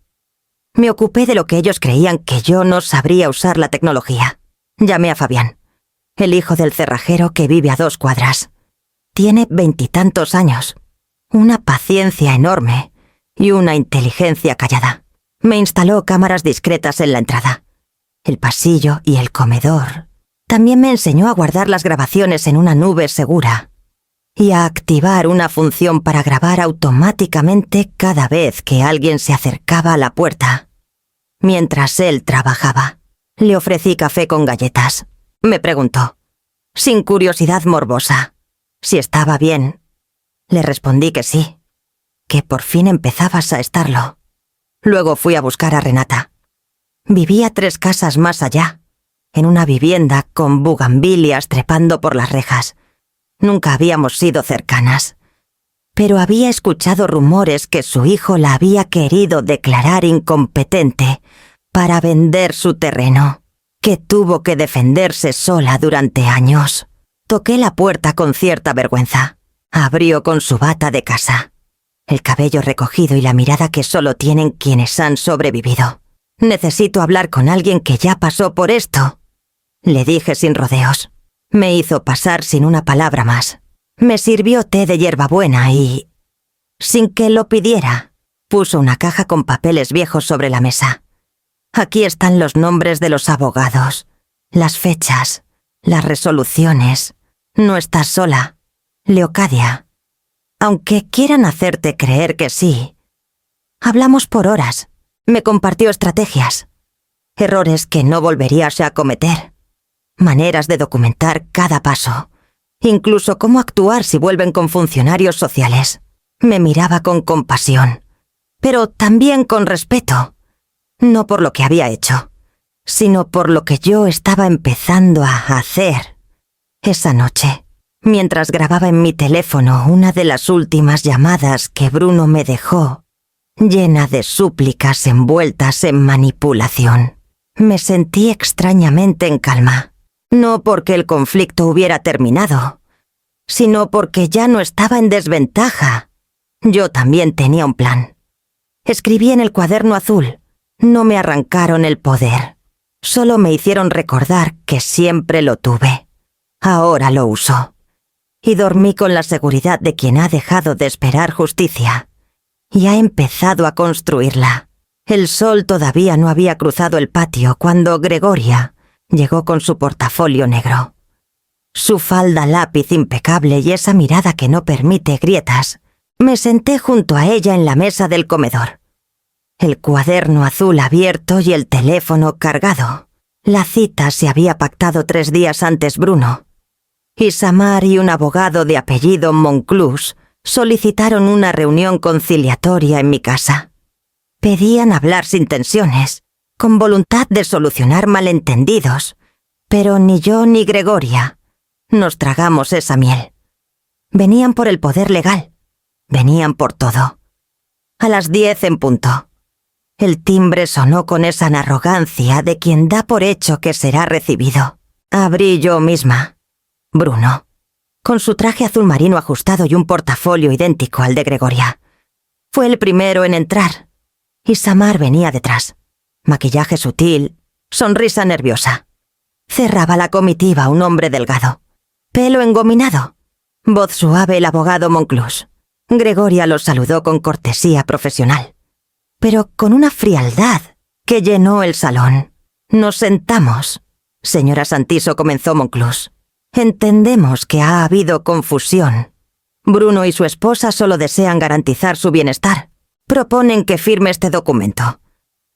me ocupé de lo que ellos creían que yo no sabría usar la tecnología. Llamé a Fabián, el hijo del cerrajero que vive a 2 cuadras. Tiene 20 y tantos años, una paciencia enorme y una inteligencia callada. Me instaló cámaras discretas en la entrada, el pasillo y el comedor. También me enseñó a guardar las grabaciones en una nube segura y a activar una función para grabar automáticamente cada vez que alguien se acercaba a la puerta. Mientras él trabajaba, le ofrecí café con galletas. Me preguntó, sin curiosidad morbosa, si estaba bien. Le respondí que sí, que por fin empezabas a estarlo. Luego fui a buscar a Renata. Vivía 3 casas más allá, en una vivienda con bugambilias trepando por las rejas. Nunca habíamos sido cercanas, pero había escuchado rumores que su hijo la había querido declarar incompetente para vender su terreno, que tuvo que defenderse sola durante años. Toqué la puerta con cierta vergüenza. Abrió con su bata de casa, el cabello recogido y la mirada que solo tienen quienes han sobrevivido. Necesito hablar con alguien que ya pasó por esto, le dije sin rodeos. Me hizo pasar sin una palabra más. Me sirvió té de hierbabuena y, sin que lo pidiera, puso una caja con papeles viejos sobre la mesa. Aquí están los nombres de los abogados, las fechas, las resoluciones. No estás sola, Leocadia. Aunque quieran hacerte creer que sí. Hablamos por horas. Me compartió estrategias, errores que no volverías a cometer, maneras de documentar cada paso, incluso cómo actuar si vuelven con funcionarios sociales. Me miraba con compasión, pero también con respeto, no por lo que había hecho, sino por lo que yo estaba empezando a hacer. Esa noche, mientras grababa en mi teléfono una de las últimas llamadas que Bruno me dejó, llena de súplicas envueltas en manipulación, me sentí extrañamente en calma. No porque el conflicto hubiera terminado, sino porque ya no estaba en desventaja. Yo también tenía un plan. Escribí en el cuaderno azul. No me arrancaron el poder. Solo me hicieron recordar que siempre lo tuve. Ahora lo uso. Y dormí con la seguridad de quien ha dejado de esperar justicia y ha empezado a construirla. El sol todavía no había cruzado el patio cuando Gregoria llegó con su portafolio negro. Su falda lápiz impecable y esa mirada que no permite grietas. Me senté junto a ella en la mesa del comedor. El cuaderno azul abierto y el teléfono cargado. La cita se había pactado 3 días antes Bruno. Isamar y un abogado de apellido Monclús solicitaron una reunión conciliatoria en mi casa. Pedían hablar sin tensiones, con voluntad de solucionar malentendidos, pero ni yo ni Gregoria nos tragamos esa miel. Venían por el poder legal, venían por todo. A las 10 en punto. El timbre sonó con esa arrogancia de quien da por hecho que será recibido. Abrí yo misma. Bruno, con su traje azul marino ajustado y un portafolio idéntico al de Gregoria. Fue el primero en entrar. Isamar venía detrás. Maquillaje sutil, sonrisa nerviosa. Cerraba la comitiva un hombre delgado. Pelo engominado. Voz suave el abogado Monclús. Gregoria los saludó con cortesía profesional, pero con una frialdad que llenó el salón. Nos sentamos. Señora Santiso, comenzó Monclús. Entendemos que ha habido confusión. Bruno y su esposa solo desean garantizar su bienestar. Proponen que firme este documento.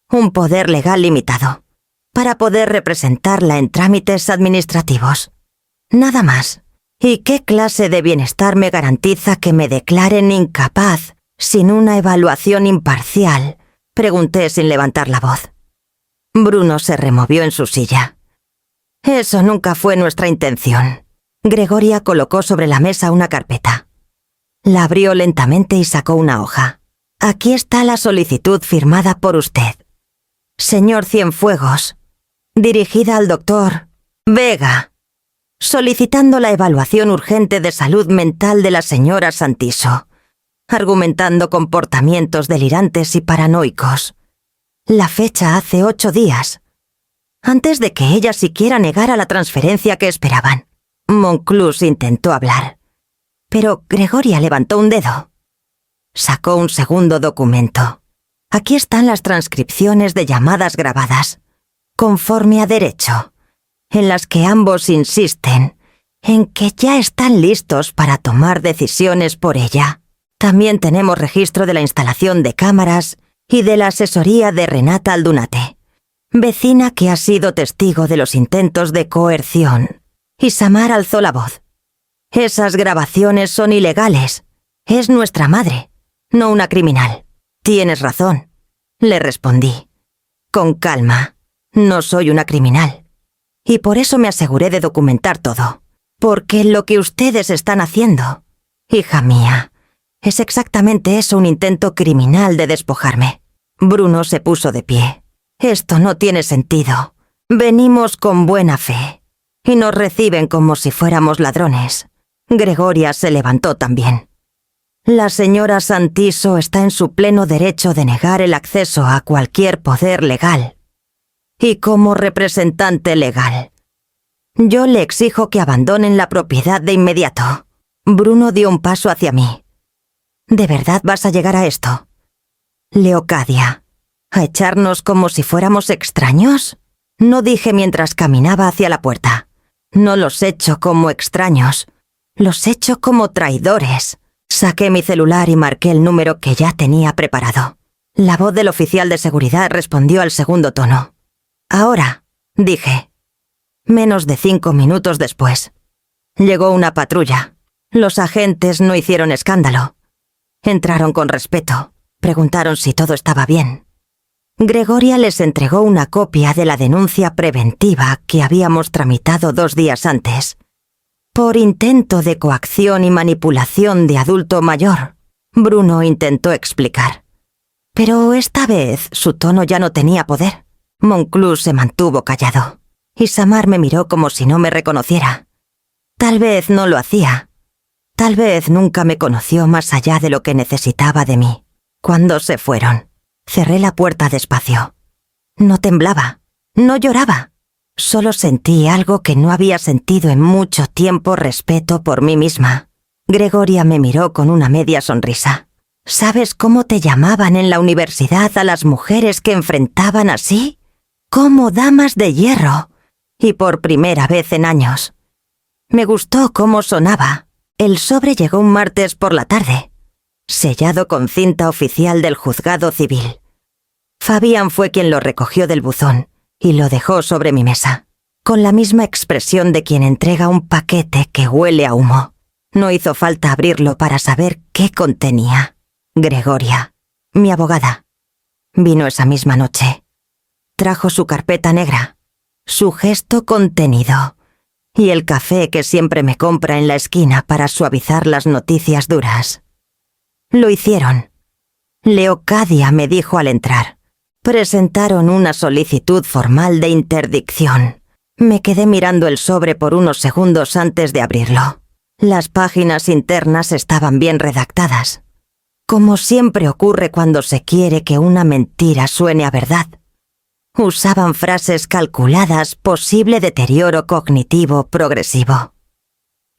Un poder legal limitado, para poder representarla en trámites administrativos. Nada más. ¿Y qué clase de bienestar me garantiza que me declaren incapaz sin una evaluación imparcial? Pregunté sin levantar la voz. Bruno se removió en su silla. Eso nunca fue nuestra intención. Gregoria colocó sobre la mesa una carpeta. La abrió lentamente y sacó una hoja. Aquí está la solicitud firmada por usted. Señor Cienfuegos, dirigida al doctor Vega, solicitando la evaluación urgente de salud mental de la señora Santiso, argumentando comportamientos delirantes y paranoicos. La fecha hace 8 días, antes de que ella siquiera negara la transferencia que esperaban. Monclús intentó hablar, pero Gregoria levantó un dedo. Sacó un segundo documento. Aquí están las transcripciones de llamadas grabadas, conforme a derecho, en las que ambos insisten en que ya están listos para tomar decisiones por ella. También tenemos registro de la instalación de cámaras y de la asesoría de Renata Aldunate, vecina que ha sido testigo de los intentos de coerción. Isamar alzó la voz. Esas grabaciones son ilegales. Es nuestra madre, no una criminal. Tienes razón, le respondí. Con calma, no soy una criminal. Y por eso me aseguré de documentar todo. Porque lo que ustedes están haciendo, hija mía, es exactamente eso, un intento criminal de despojarme. Bruno se puso de pie. Esto no tiene sentido. Venimos con buena fe y nos reciben como si fuéramos ladrones. Gregoria se levantó también. La señora Santiso está en su pleno derecho de negar el acceso a cualquier poder legal. Y como representante legal, yo le exijo que abandonen la propiedad de inmediato. Bruno dio un paso hacia mí. ¿De verdad vas a llegar a esto? Leocadia, ¿a echarnos como si fuéramos extraños? No dije mientras caminaba hacia la puerta. No los echo como extraños, los echo como traidores. Saqué mi celular y marqué el número que ya tenía preparado. La voz del oficial de seguridad respondió al segundo tono. Ahora, dije. Menos de 5 minutos después. Llegó una patrulla. Los agentes no hicieron escándalo. Entraron con respeto. Preguntaron si todo estaba bien. Gregoria les entregó una copia de la denuncia preventiva que habíamos tramitado 2 días antes. Por intento de coacción y manipulación de adulto mayor, Bruno intentó explicar. Pero esta vez su tono ya no tenía poder. Monclús se mantuvo callado. Isamar me miró como si no me reconociera. Tal vez no lo hacía. Tal vez nunca me conoció más allá de lo que necesitaba de mí. Cuando se fueron, cerré la puerta despacio. No temblaba, no lloraba. Solo sentí algo que no había sentido en mucho tiempo: respeto por mí misma. Gregoria me miró con una media sonrisa. ¿Sabes cómo te llamaban en la universidad a las mujeres que enfrentaban así? Como damas de hierro. Y por primera vez en años. Me gustó cómo sonaba. El sobre llegó un martes por la tarde, sellado con cinta oficial del juzgado civil. Fabián fue quien lo recogió del buzón y lo dejó sobre mi mesa, con la misma expresión de quien entrega un paquete que huele a humo. No hizo falta abrirlo para saber qué contenía. Gregoria, mi abogada, vino esa misma noche. Trajo su carpeta negra, su gesto contenido y el café que siempre me compra en la esquina para suavizar las noticias duras. Lo hicieron. Leocadia me dijo al entrar. Presentaron una solicitud formal de interdicción. Me quedé mirando el sobre por unos segundos antes de abrirlo. Las páginas internas estaban bien redactadas, como siempre ocurre cuando se quiere que una mentira suene a verdad. Usaban frases calculadas: posible deterioro cognitivo progresivo,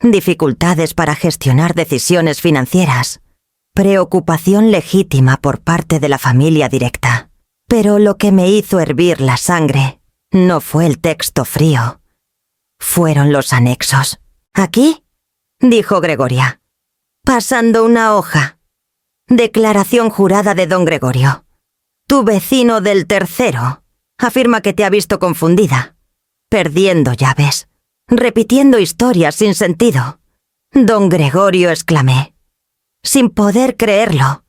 dificultades para gestionar decisiones financieras, preocupación legítima por parte de la familia directa. Pero lo que me hizo hervir la sangre no fue el texto frío, fueron los anexos. ¿Aquí?, dijo Gregoria, pasando una hoja. Declaración jurada de don Gregorio. Tu vecino del tercero afirma que te ha visto confundida, perdiendo llaves, repitiendo historias sin sentido. Don Gregorio, exclamé, sin poder creerlo.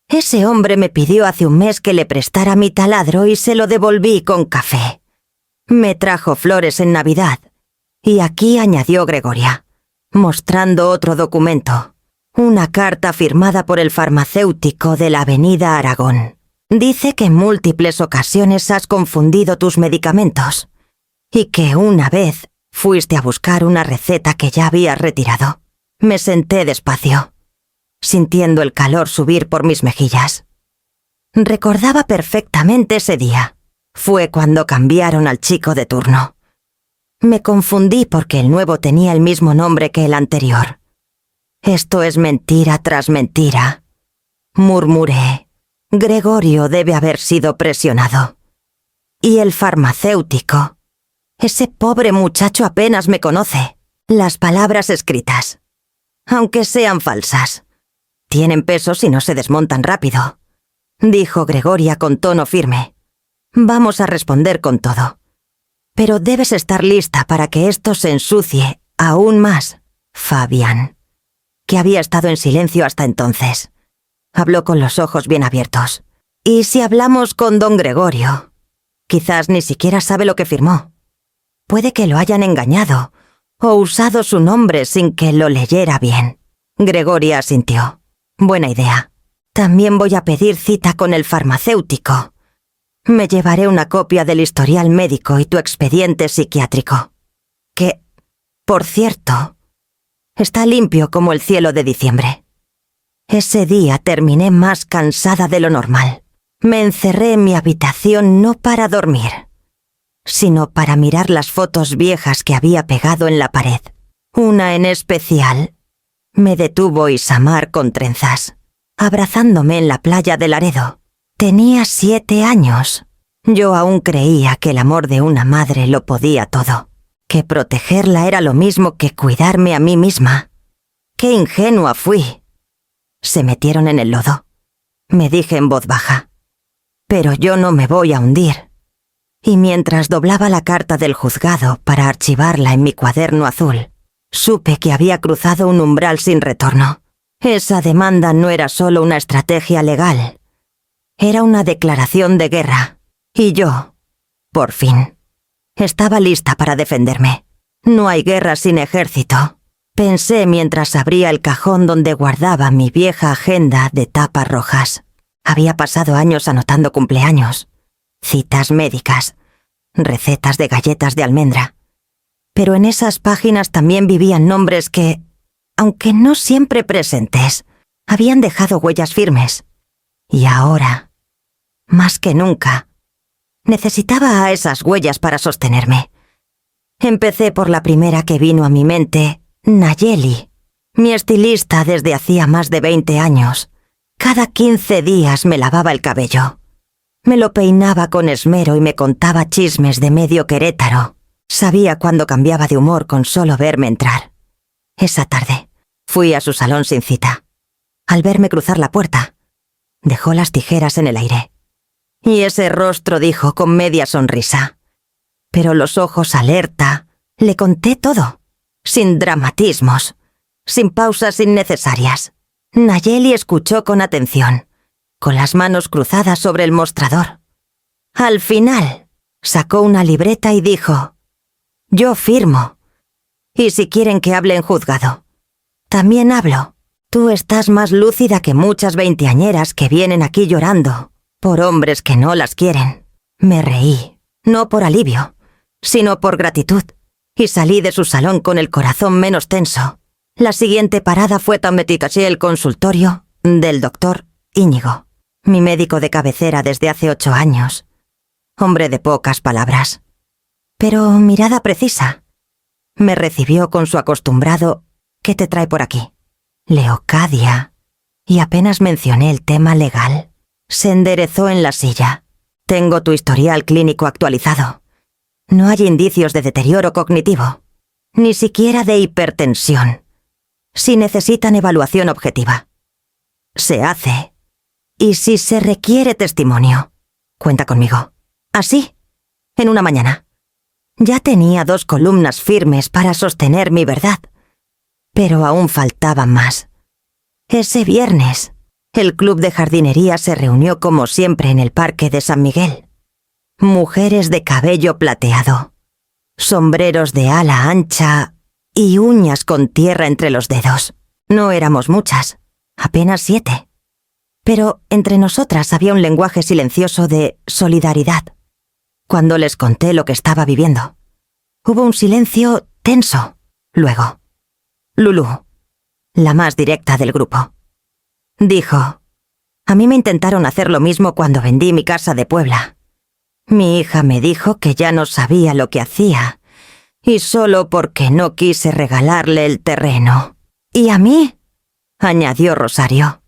Ese hombre me pidió hace un mes que le prestara mi taladro y se lo devolví con café. Me trajo flores en Navidad. Y aquí, añadió Gregoria, mostrando otro documento. Una carta firmada por el farmacéutico de la Avenida Aragón. Dice que en múltiples ocasiones has confundido tus medicamentos y que una vez fuiste a buscar una receta que ya habías retirado. Me senté despacio, sintiendo el calor subir por mis mejillas. Recordaba perfectamente ese día. Fue cuando cambiaron al chico de turno. Me confundí porque el nuevo tenía el mismo nombre que el anterior. Esto es mentira tras mentira. Murmuré. Gregorio debe haber sido presionado. Y el farmacéutico. Ese pobre muchacho apenas me conoce. Las palabras escritas, aunque sean falsas, tienen peso si no se desmontan rápido, dijo Gregoria con tono firme. Vamos a responder con todo. Pero debes estar lista para que esto se ensucie aún más. Fabián, que había estado en silencio hasta entonces, habló con los ojos bien abiertos. ¿Y si hablamos con don Gregorio? Quizás ni siquiera sabe lo que firmó. Puede que lo hayan engañado o usado su nombre sin que lo leyera bien. Gregoria asintió. Buena idea. También voy a pedir cita con el farmacéutico. Me llevaré una copia del historial médico y tu expediente psiquiátrico. Que, por cierto, está limpio como el cielo de diciembre. Ese día terminé más cansada de lo normal. Me encerré en mi habitación no para dormir, sino para mirar las fotos viejas que había pegado en la pared. Una en especial me detuvo Isamar con trenzas, abrazándome en la playa de Laredo. Tenía 7 años. Yo aún creía que el amor de una madre lo podía todo, que protegerla era lo mismo que cuidarme a mí misma. ¡Qué ingenua fui! Se metieron en el lodo. Me dije en voz baja. Pero yo no me voy a hundir. Y mientras doblaba la carta del juzgado para archivarla en mi cuaderno azul, supe que había cruzado un umbral sin retorno. Esa demanda no era solo una estrategia legal. Era una declaración de guerra. Y yo, por fin, estaba lista para defenderme. No hay guerra sin ejército, pensé mientras abría el cajón donde guardaba mi vieja agenda de tapas rojas. Había pasado años anotando cumpleaños, citas médicas, recetas de galletas de almendra. Pero en esas páginas también vivían nombres que, aunque no siempre presentes, habían dejado huellas firmes. Y ahora, más que nunca, necesitaba a esas huellas para sostenerme. Empecé por la primera que vino a mi mente, Nayeli, mi estilista desde hacía más de 20 años. Cada 15 días me lavaba el cabello. Me lo peinaba con esmero y me contaba chismes de medio Querétaro. Sabía cuándo cambiaba de humor con solo verme entrar. Esa tarde, fui a su salón sin cita. Al verme cruzar la puerta, dejó las tijeras en el aire. Y ese rostro dijo con media sonrisa. Pero los ojos alerta, le conté todo, sin dramatismos, sin pausas innecesarias. Nayeli escuchó con atención, con las manos cruzadas sobre el mostrador. Al final, sacó una libreta y dijo: «Yo firmo. Y si quieren que hable en juzgado, también hablo. Tú estás más lúcida que muchas veinteañeras que vienen aquí llorando por hombres que no las quieren». Me reí, no por alivio, sino por gratitud, y salí de su salón con el corazón menos tenso. La siguiente parada fue Tameticachí, el consultorio del doctor Íñigo, mi médico de cabecera desde hace 8 años. Hombre de pocas palabras, pero mirada precisa. Me recibió con su acostumbrado «¿Qué te trae por aquí?». «Leocadia», y apenas mencioné el tema legal, se enderezó en la silla. «Tengo tu historial clínico actualizado. No hay indicios de deterioro cognitivo, ni siquiera de hipertensión. Si necesitan evaluación objetiva, se hace. Y si se requiere testimonio, cuenta conmigo. Así, en una mañana. Ya tenía 2 columnas firmes para sostener mi verdad, pero aún faltaban más. Ese viernes, el club de jardinería se reunió como siempre en el parque de San Miguel. Mujeres de cabello plateado, sombreros de ala ancha y uñas con tierra entre los dedos. No éramos muchas, apenas 7. Pero entre nosotras había un lenguaje silencioso de solidaridad. Cuando les conté lo que estaba viviendo, hubo un silencio tenso. Luego, Lulú, la más directa del grupo, dijo: a mí me intentaron hacer lo mismo cuando vendí mi casa de Puebla. Mi hija me dijo que ya no sabía lo que hacía, y solo porque no quise regalarle el terreno. ¿Y a mí?, añadió Rosario,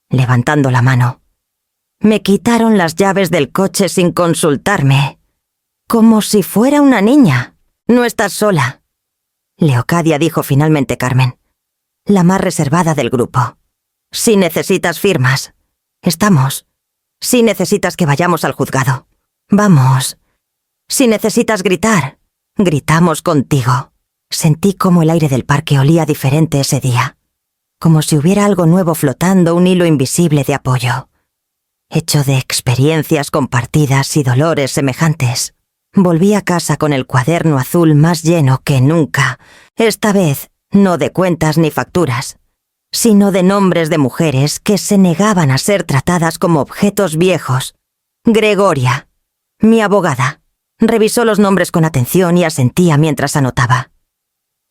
levantando la mano. Me quitaron las llaves del coche sin consultarme, como si fuera una niña. No estás sola, Leocadia dijo finalmente Carmen, la más reservada del grupo. Si necesitas firmas, estamos. Si necesitas que vayamos al juzgado, vamos. Si necesitas gritar, gritamos contigo. Sentí como el aire del parque olía diferente ese día, como si hubiera algo nuevo flotando, un hilo invisible de apoyo, hecho de experiencias compartidas y dolores semejantes. Volví a casa con el cuaderno azul más lleno que nunca, esta vez no de cuentas ni facturas, sino de nombres de mujeres que se negaban a ser tratadas como objetos viejos. Gregoria, mi abogada, revisó los nombres con atención y asentía mientras anotaba.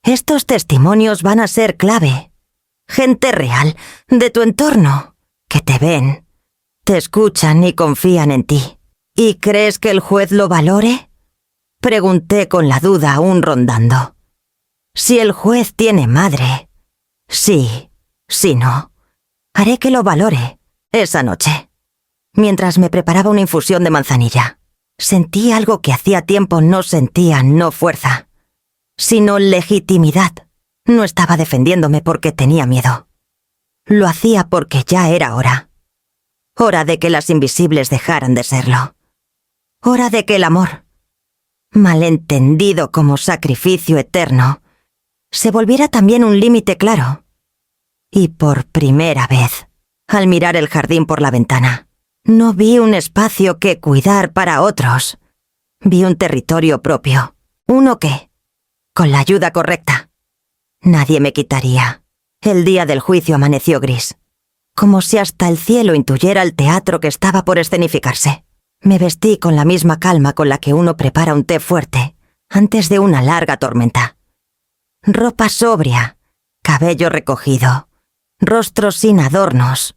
Estos testimonios van a ser clave. Gente real, de tu entorno, que te ven, te escuchan y confían en ti. ¿Y crees que el juez lo valore?, pregunté con la duda aún rondando. Si el juez tiene madre, sí. Si no, haré que lo valore esa noche. Mientras me preparaba una infusión de manzanilla, sentí algo que hacía tiempo no sentía, no fuerza, sino legitimidad. No estaba defendiéndome porque tenía miedo. Lo hacía porque ya era hora. Hora de que las invisibles dejaran de serlo. Hora de que el amor, malentendido como sacrificio eterno, se volviera también un límite claro. Y por primera vez, al mirar el jardín por la ventana, no vi un espacio que cuidar para otros. Vi un territorio propio, uno que, con la ayuda correcta, nadie me quitaría. El día del juicio amaneció gris, como si hasta el cielo intuyera el teatro que estaba por escenificarse. Me vestí con la misma calma con la que uno prepara un té fuerte antes de una larga tormenta. Ropa sobria, cabello recogido, rostro sin adornos.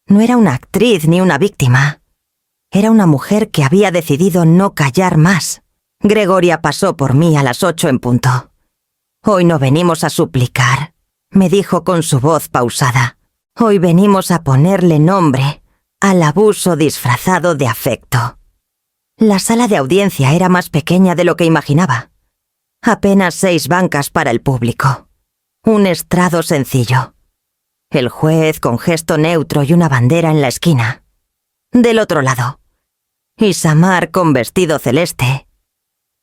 No era una actriz ni una víctima. Era una mujer que había decidido no callar más. Gregoria pasó por mí a las 8 en punto. Hoy no venimos a suplicar, me dijo con su voz pausada. Hoy venimos a ponerle nombre al abuso disfrazado de afecto. La sala de audiencia era más pequeña de lo que imaginaba. Apenas 6 bancas para el público. Un estrado sencillo. El juez con gesto neutro y una bandera en la esquina. Del otro lado, Isamar con vestido celeste,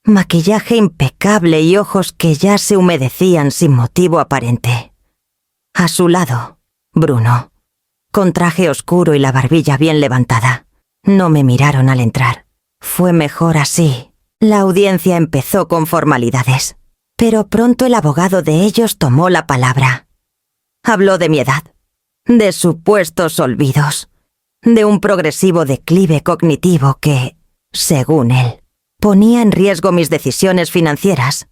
maquillaje impecable y ojos que ya se humedecían sin motivo aparente. A su lado, Bruno, con traje oscuro y la barbilla bien levantada. No me miraron al entrar. Fue mejor así. La audiencia empezó con formalidades, pero pronto el abogado de ellos tomó la palabra. Habló de mi edad, de supuestos olvidos, de un progresivo declive cognitivo que, según él, ponía en riesgo mis decisiones financieras.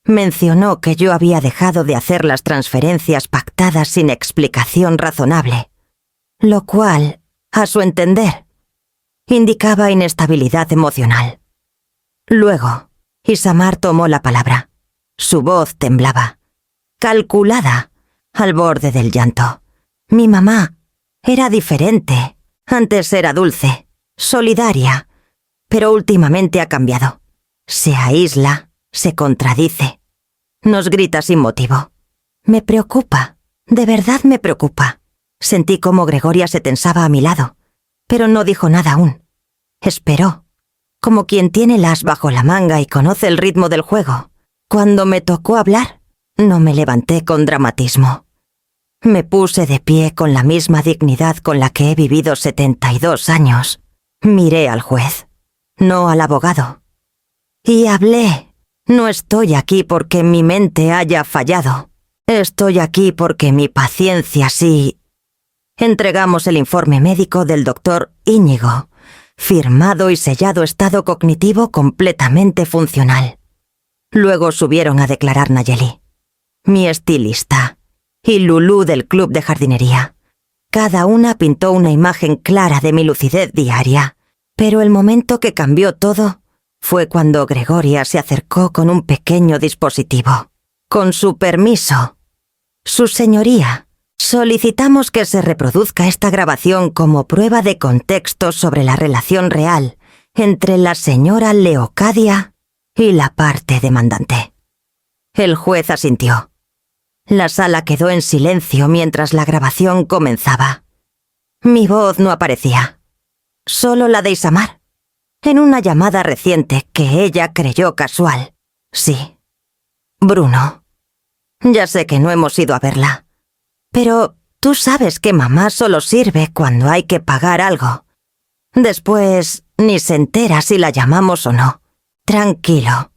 Mencionó que yo había dejado de hacer las transferencias pactadas sin explicación razonable, lo cual, a su entender, indicaba inestabilidad emocional. Luego, Isamar tomó la palabra. Su voz temblaba, calculada, al borde del llanto. Mi mamá era diferente. Antes era dulce, solidaria, pero últimamente ha cambiado. Se aísla, se contradice, nos grita sin motivo. Me preocupa, de verdad me preocupa. Sentí cómo Gregoria se tensaba a mi lado, pero no dijo nada aún. Esperó, como quien tiene el as bajo la manga y conoce el ritmo del juego. Cuando me tocó hablar, no me levanté con dramatismo. Me puse de pie con la misma dignidad con la que he vivido 72 años. Miré al juez, no al abogado. Y hablé. No estoy aquí porque mi mente haya fallado. Estoy aquí porque mi paciencia sí... Entregamos el informe médico del doctor Íñigo, firmado y sellado estado cognitivo completamente funcional. Luego subieron a declarar Nayeli, mi estilista, y Lulú del club de jardinería. Cada una pintó una imagen clara de mi lucidez diaria, pero el momento que cambió todo fue cuando Gregoria se acercó con un pequeño dispositivo. Con su permiso, su señoría, solicitamos que se reproduzca esta grabación como prueba de contexto sobre la relación real entre la señora Leocadia y la parte demandante. El juez asintió. La sala quedó en silencio mientras la grabación comenzaba. Mi voz no aparecía, solo la de Isamar, en una llamada reciente que ella creyó casual. Sí, Bruno. Ya sé que no hemos ido a verla, pero tú sabes que mamá solo sirve cuando hay que pagar algo. Después ni se entera si la llamamos o no. Tranquilo.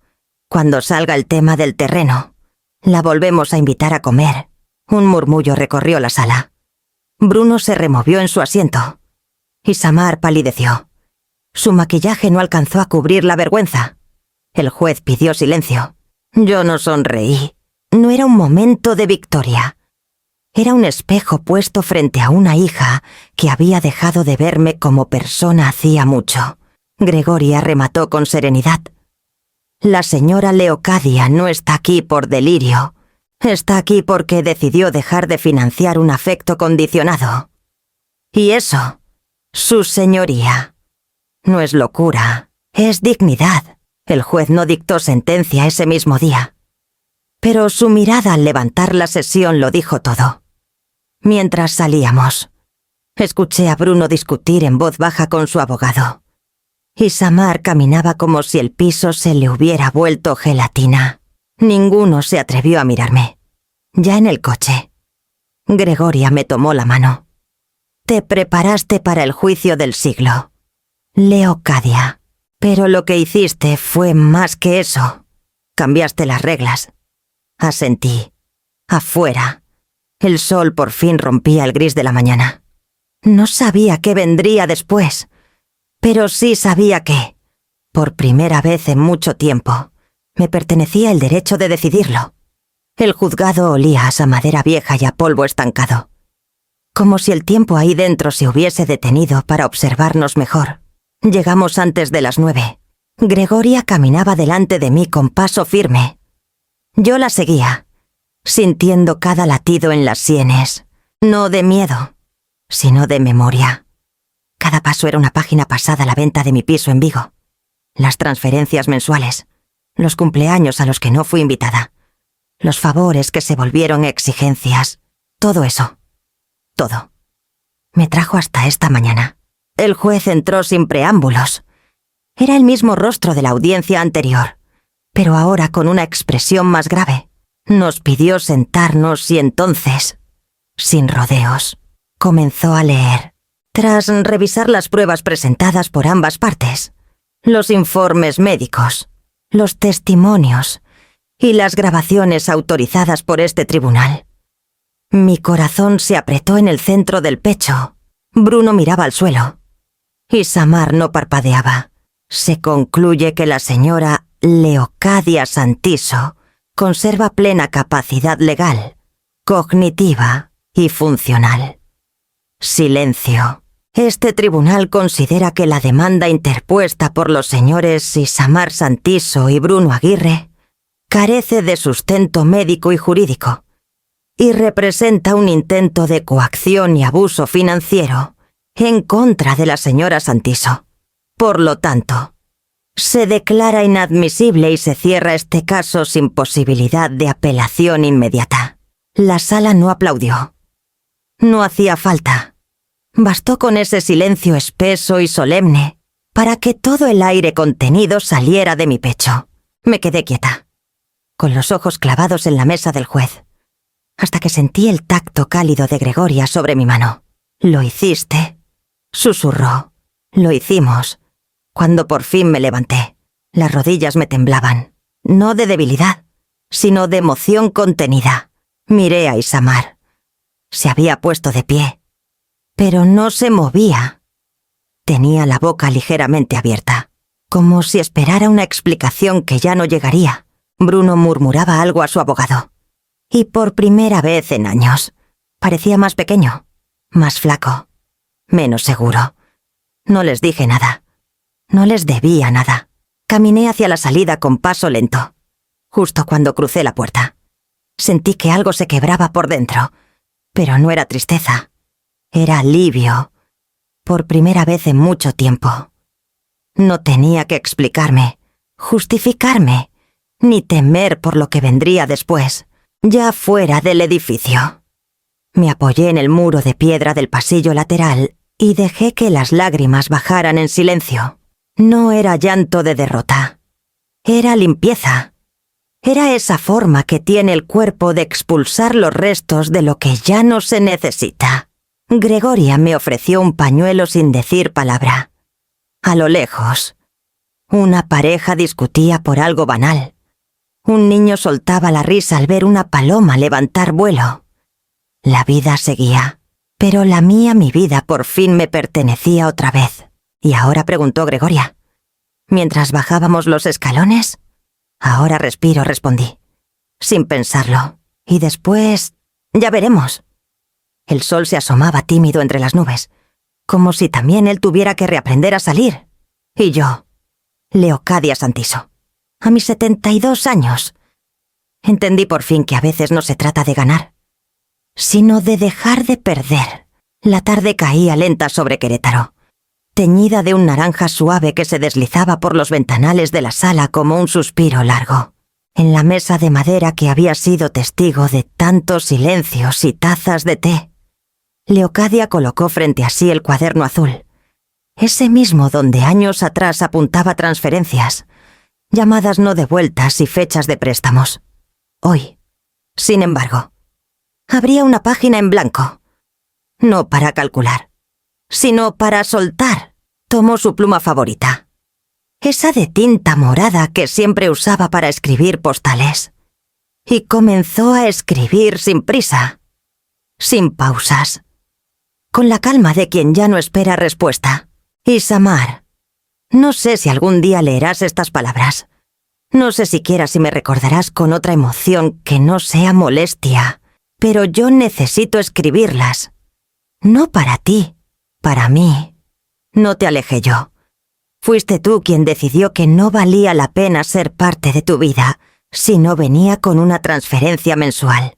Cuando salga el tema del terreno, la volvemos a invitar a comer. Un murmullo recorrió la sala. Bruno se removió en su asiento. Isamar palideció. Su maquillaje no alcanzó a cubrir la vergüenza. El juez pidió silencio. Yo no sonreí. No era un momento de victoria. Era un espejo puesto frente a una hija que había dejado de verme como persona hacía mucho. Gregoria remató con serenidad. La señora Leocadia no está aquí por delirio. Está aquí porque decidió dejar de financiar un afecto condicionado. Y eso, su señoría, no es locura, es dignidad. El juez no dictó sentencia ese mismo día. Pero su mirada al levantar la sesión lo dijo todo. Mientras salíamos, escuché a Bruno discutir en voz baja con su abogado. Isamar caminaba como si el piso se le hubiera vuelto gelatina. Ninguno se atrevió a mirarme. Ya en el coche, Gregoria me tomó la mano. Te preparaste para el juicio del siglo, Leocadia. Pero lo que hiciste fue más que eso. Cambiaste las reglas. Asentí. Afuera. El sol por fin rompía el gris de la mañana. No sabía qué vendría después, pero sí sabía que, por primera vez en mucho tiempo, me pertenecía el derecho de decidirlo. El juzgado olía a madera vieja y a polvo estancado, como si el tiempo ahí dentro se hubiese detenido para observarnos mejor. Llegamos antes de las 9. Gregoria caminaba delante de mí con paso firme. Yo la seguía, sintiendo cada latido en las sienes, no de miedo, sino de memoria. Cada paso era una página pasada a la venta de mi piso en Vigo, las transferencias mensuales, los cumpleaños a los que no fui invitada, los favores que se volvieron exigencias, todo eso, todo. Me trajo hasta esta mañana. El juez entró sin preámbulos. Era el mismo rostro de la audiencia anterior, pero ahora con una expresión más grave. Nos pidió sentarnos y entonces, sin rodeos, comenzó a leer. Tras revisar las pruebas presentadas por ambas partes, los informes médicos, los testimonios y las grabaciones autorizadas por este tribunal, mi corazón se apretó en el centro del pecho. Bruno miraba al suelo. Isamar no parpadeaba. Se concluye que la señora Leocadia Santiso conserva plena capacidad legal, cognitiva y funcional. Silencio. Este tribunal considera que la demanda interpuesta por los señores Isamar Santiso y Bruno Aguirre carece de sustento médico y jurídico y representa un intento de coacción y abuso financiero en contra de la señora Santiso. Por lo tanto, se declara inadmisible y se cierra este caso sin posibilidad de apelación inmediata. La sala no aplaudió. No hacía falta. Bastó con ese silencio espeso y solemne para que todo el aire contenido saliera de mi pecho. Me quedé quieta, con los ojos clavados en la mesa del juez, hasta que sentí el tacto cálido de Gregoria sobre mi mano. «Lo hiciste», susurró. «Lo hicimos». Cuando por fin me levanté, las rodillas me temblaban, no de debilidad, sino de emoción contenida. Miré a Isamar. Se había puesto de pie, pero no se movía. Tenía la boca ligeramente abierta, como si esperara una explicación que ya no llegaría. Bruno murmuraba algo a su abogado. Y por primera vez en años, parecía más pequeño, más flaco, menos seguro. No les dije nada. No les debía nada. Caminé hacia la salida con paso lento. Justo cuando crucé la puerta, sentí que algo se quebraba por dentro, pero no era tristeza. Era alivio. Por primera vez en mucho tiempo. No tenía que explicarme, justificarme, ni temer por lo que vendría después, ya fuera del edificio. Me apoyé en el muro de piedra del pasillo lateral y dejé que las lágrimas bajaran en silencio. No era llanto de derrota. Era limpieza. Era esa forma que tiene el cuerpo de expulsar los restos de lo que ya no se necesita. Gregoria me ofreció un pañuelo sin decir palabra. A lo lejos, una pareja discutía por algo banal. Un niño soltaba la risa al ver una paloma levantar vuelo. La vida seguía, pero mi vida por fin me pertenecía otra vez. ¿Y ahora?, preguntó Gregoria. Mientras bajábamos los escalones. Ahora respiro, respondí, sin pensarlo. Y después, ya veremos. El sol se asomaba tímido entre las nubes, como si también él tuviera que reaprender a salir. Y yo, Leocadia Santiso, a mis 72 años, entendí por fin que a veces no se trata de ganar, sino de dejar de perder. La tarde caía lenta sobre Querétaro, teñida de un naranja suave que se deslizaba por los ventanales de la sala como un suspiro largo. En la mesa de madera que había sido testigo de tantos silencios y tazas de té, Leocadia colocó frente a sí el cuaderno azul, ese mismo donde años atrás apuntaba transferencias, llamadas no devueltas y fechas de préstamos. Hoy, sin embargo, abría una página en blanco, no para calcular, sino para soltar. Tomó su pluma favorita, esa de tinta morada que siempre usaba para escribir postales, y comenzó a escribir sin prisa, sin pausas, con la calma de quien ya no espera respuesta. Isamar, no sé si algún día leerás estas palabras. No sé siquiera si me recordarás con otra emoción que no sea molestia, pero yo necesito escribirlas. No para ti, para mí. No te alejé yo. Fuiste tú quien decidió que no valía la pena ser parte de tu vida si no venía con una transferencia mensual.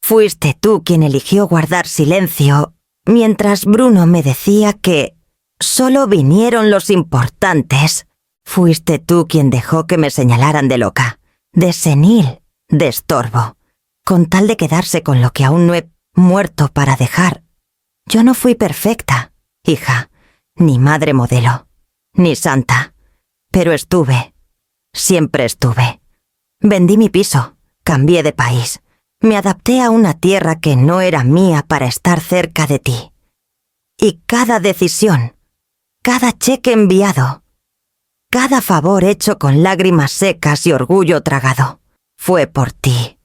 Fuiste tú quien eligió guardar silencio mientras Bruno me decía que solo vinieron los importantes. Fuiste tú quien dejó que me señalaran de loca, de senil, de estorbo, con tal de quedarse con lo que aún no he muerto para dejar. Yo no fui perfecta, hija, ni madre modelo, ni santa, pero estuve, siempre estuve. Vendí mi piso, cambié de país, me adapté a una tierra que no era mía para estar cerca de ti. Y cada decisión, cada cheque enviado, cada favor hecho con lágrimas secas y orgullo tragado, fue por ti,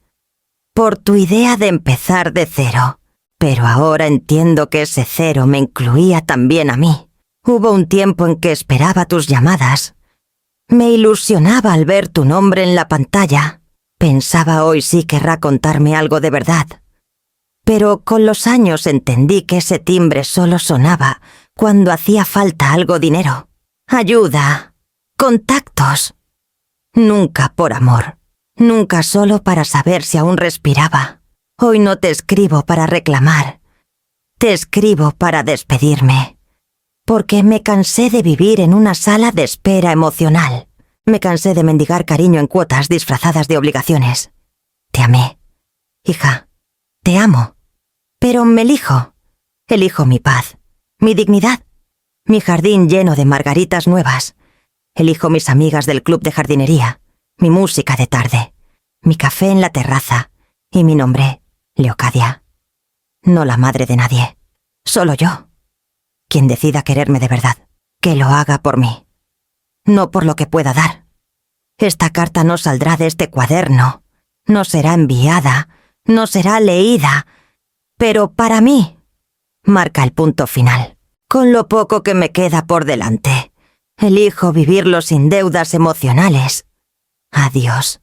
por tu idea de empezar de cero. Pero ahora entiendo que ese cero me incluía también a mí. Hubo un tiempo en que esperaba tus llamadas. Me ilusionaba al ver tu nombre en la pantalla. Pensaba, hoy sí querrá contarme algo de verdad. Pero con los años entendí que ese timbre solo sonaba cuando hacía falta algo dinero, ayuda, contactos. Nunca por amor, nunca solo para saber si aún respiraba. Hoy no te escribo para reclamar, te escribo para despedirme. Porque me cansé de vivir en una sala de espera emocional. Me cansé de mendigar cariño en cuotas disfrazadas de obligaciones. Te amé. Hija, te amo. Pero me elijo. Elijo mi paz, mi dignidad, mi jardín lleno de margaritas nuevas. Elijo mis amigas del club de jardinería, mi música de tarde, mi café en la terraza y mi nombre, Leocadia. No la madre de nadie, solo yo. Quien decida quererme de verdad, que lo haga por mí, no por lo que pueda dar. Esta carta no saldrá de este cuaderno, no será enviada, no será leída, pero para mí marca el punto final. Con lo poco que me queda por delante, elijo vivirlo sin deudas emocionales. Adiós.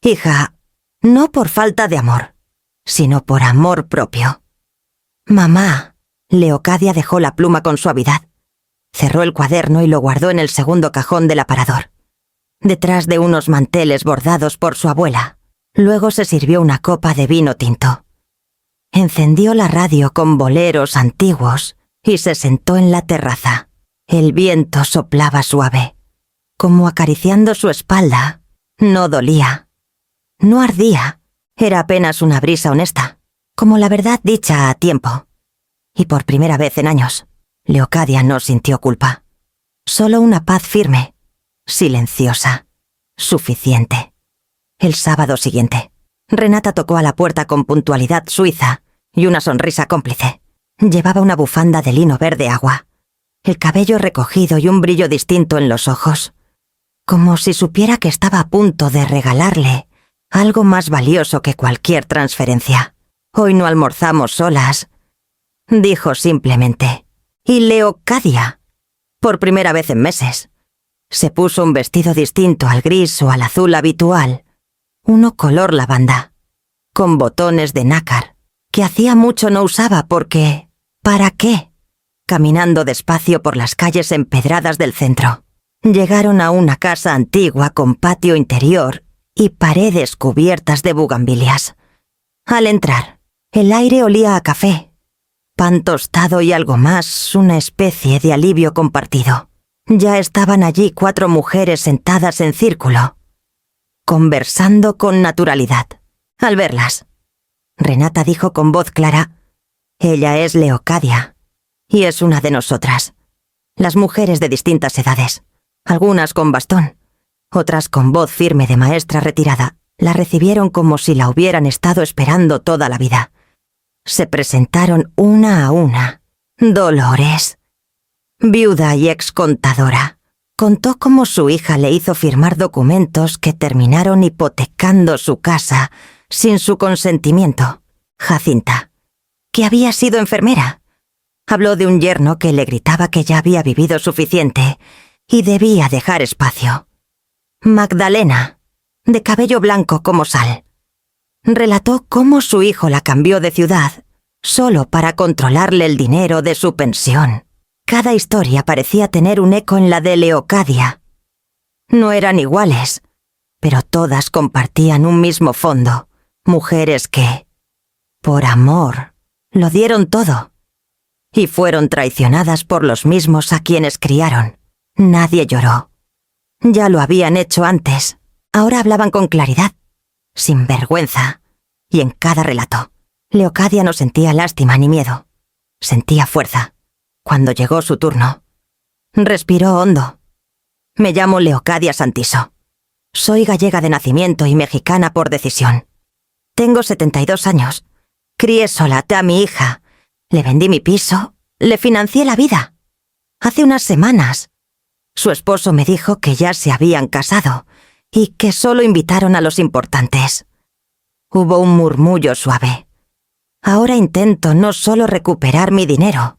Hija, no por falta de amor, sino por amor propio. Mamá. Leocadia dejó la pluma con suavidad. Cerró el cuaderno y lo guardó en el segundo cajón del aparador, detrás de unos manteles bordados por su abuela. Luego se sirvió una copa de vino tinto. Encendió la radio con boleros antiguos y se sentó en la terraza. El viento soplaba suave, como acariciando su espalda. No dolía. No ardía. Era apenas una brisa honesta, como la verdad dicha a tiempo. Y por primera vez en años, Leocadia no sintió culpa. Solo una paz firme, silenciosa, suficiente. El sábado siguiente, Renata tocó a la puerta con puntualidad suiza y una sonrisa cómplice. Llevaba una bufanda de lino verde agua, el cabello recogido y un brillo distinto en los ojos, como si supiera que estaba a punto de regalarle algo más valioso que cualquier transferencia. Hoy no almorzamos solas, dijo simplemente. Y Leocadia, por primera vez en meses, se puso un vestido distinto al gris o al azul habitual, uno color lavanda, con botones de nácar, que hacía mucho no usaba porque... ¿para qué? Caminando despacio por las calles empedradas del centro, llegaron a una casa antigua con patio interior y paredes cubiertas de bugambilias. Al entrar, el aire olía a café, pan tostado y algo más, una especie de alivio compartido. Ya estaban allí 4 mujeres sentadas en círculo, conversando con naturalidad. Al verlas, Renata dijo con voz clara: «Ella es Leocadia, y es una de nosotras». Las mujeres de distintas edades, algunas con bastón, otras con voz firme de maestra retirada, la recibieron como si la hubieran estado esperando toda la vida. Se presentaron una a una. Dolores, viuda y excontadora, contó cómo su hija le hizo firmar documentos que terminaron hipotecando su casa sin su consentimiento. Jacinta, que había sido enfermera, habló de un yerno que le gritaba que ya había vivido suficiente y debía dejar espacio. Magdalena, de cabello blanco como sal, relató cómo su hijo la cambió de ciudad solo para controlarle el dinero de su pensión. Cada historia parecía tener un eco en la de Leocadia. No eran iguales, pero todas compartían un mismo fondo. Mujeres que, por amor, lo dieron todo. Y fueron traicionadas por los mismos a quienes criaron. Nadie lloró. Ya lo habían hecho antes. Ahora hablaban con claridad, sin vergüenza, y en cada relato, Leocadia no sentía lástima ni miedo. Sentía fuerza. Cuando llegó su turno, respiró hondo. «Me llamo Leocadia Santiso. Soy gallega de nacimiento y mexicana por decisión. Tengo 72 años. Crié sola a mi hija. Le vendí mi piso. Le financié la vida. Hace unas semanas, su esposo me dijo que ya se habían casado y que solo invitaron a los importantes». Hubo un murmullo suave. «Ahora intento no solo recuperar mi dinero,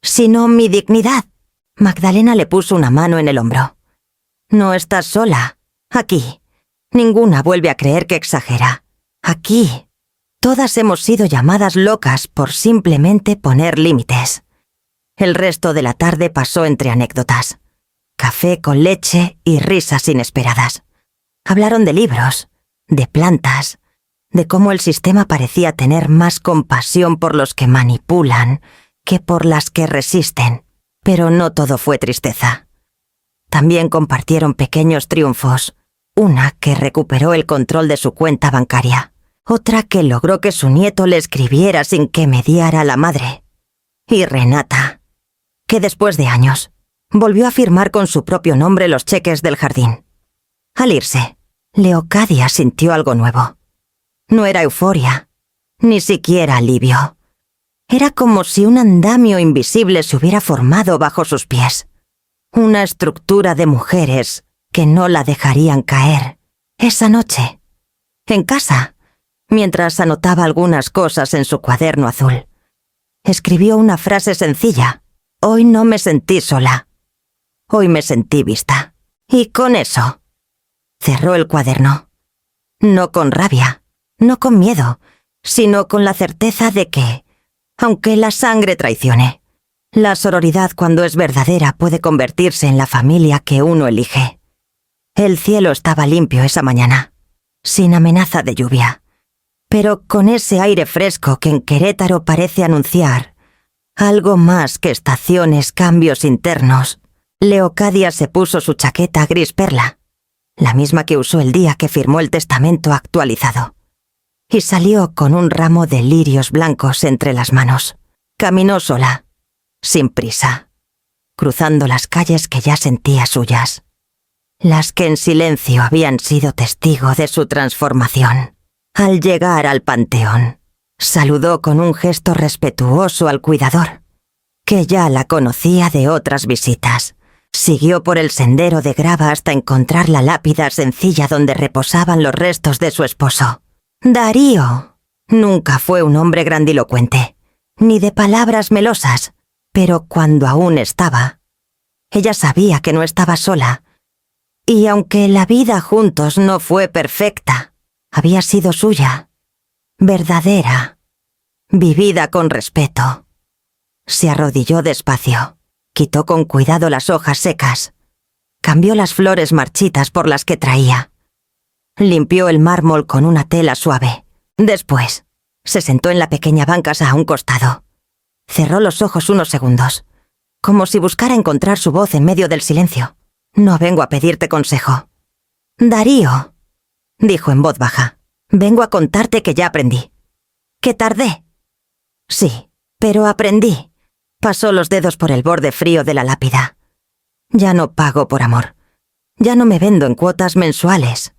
sino mi dignidad». Magdalena le puso una mano en el hombro. «No estás sola. Aquí. Ninguna vuelve a creer que exagera. Aquí. Todas hemos sido llamadas locas por simplemente poner límites». El resto de la tarde pasó entre anécdotas, café con leche y risas inesperadas. Hablaron de libros, de plantas, de cómo el sistema parecía tener más compasión por los que manipulan que por las que resisten. Pero no todo fue tristeza. También compartieron pequeños triunfos. Una que recuperó el control de su cuenta bancaria. Otra que logró que su nieto le escribiera sin que mediara la madre. Y Renata, que después de años, volvió a firmar con su propio nombre los cheques del jardín. Al irse, Leocadia sintió algo nuevo. No era euforia, ni siquiera alivio. Era como si un andamio invisible se hubiera formado bajo sus pies. Una estructura de mujeres que no la dejarían caer. Esa noche, en casa, mientras anotaba algunas cosas en su cuaderno azul. Escribió una frase sencilla. Hoy no me sentí sola. Hoy me sentí vista. Y con eso, cerró el cuaderno. No con rabia, no con miedo, sino con la certeza de que, aunque la sangre traicione, la sororidad cuando es verdadera puede convertirse en la familia que uno elige. El cielo estaba limpio esa mañana, sin amenaza de lluvia, pero con ese aire fresco que en Querétaro parece anunciar algo más que estaciones, cambios internos. Leocadia se puso su chaqueta gris perla, la misma que usó el día que firmó el testamento actualizado, y salió con un ramo de lirios blancos entre las manos. Caminó sola, sin prisa, cruzando las calles que ya sentía suyas, las que en silencio habían sido testigo de su transformación. Al llegar al panteón, saludó con un gesto respetuoso al cuidador, que ya la conocía de otras visitas. Siguió por el sendero de grava hasta encontrar la lápida sencilla donde reposaban los restos de su esposo. Darío nunca fue un hombre grandilocuente, ni de palabras melosas, pero cuando aún estaba, ella sabía que no estaba sola, y aunque la vida juntos no fue perfecta, había sido suya, verdadera, vivida con respeto. Se arrodilló despacio. Quitó con cuidado las hojas secas. Cambió las flores marchitas por las que traía. Limpió el mármol con una tela suave. Después, se sentó en la pequeña banca a un costado. Cerró los ojos unos segundos, como si buscara encontrar su voz en medio del silencio. No vengo a pedirte consejo. Darío, dijo en voz baja, vengo a contarte que ya aprendí. ¿Que tardé? Sí, pero aprendí. Pasó los dedos por el borde frío de la lápida. Ya no pago por amor. Ya no me vendo en cuotas mensuales.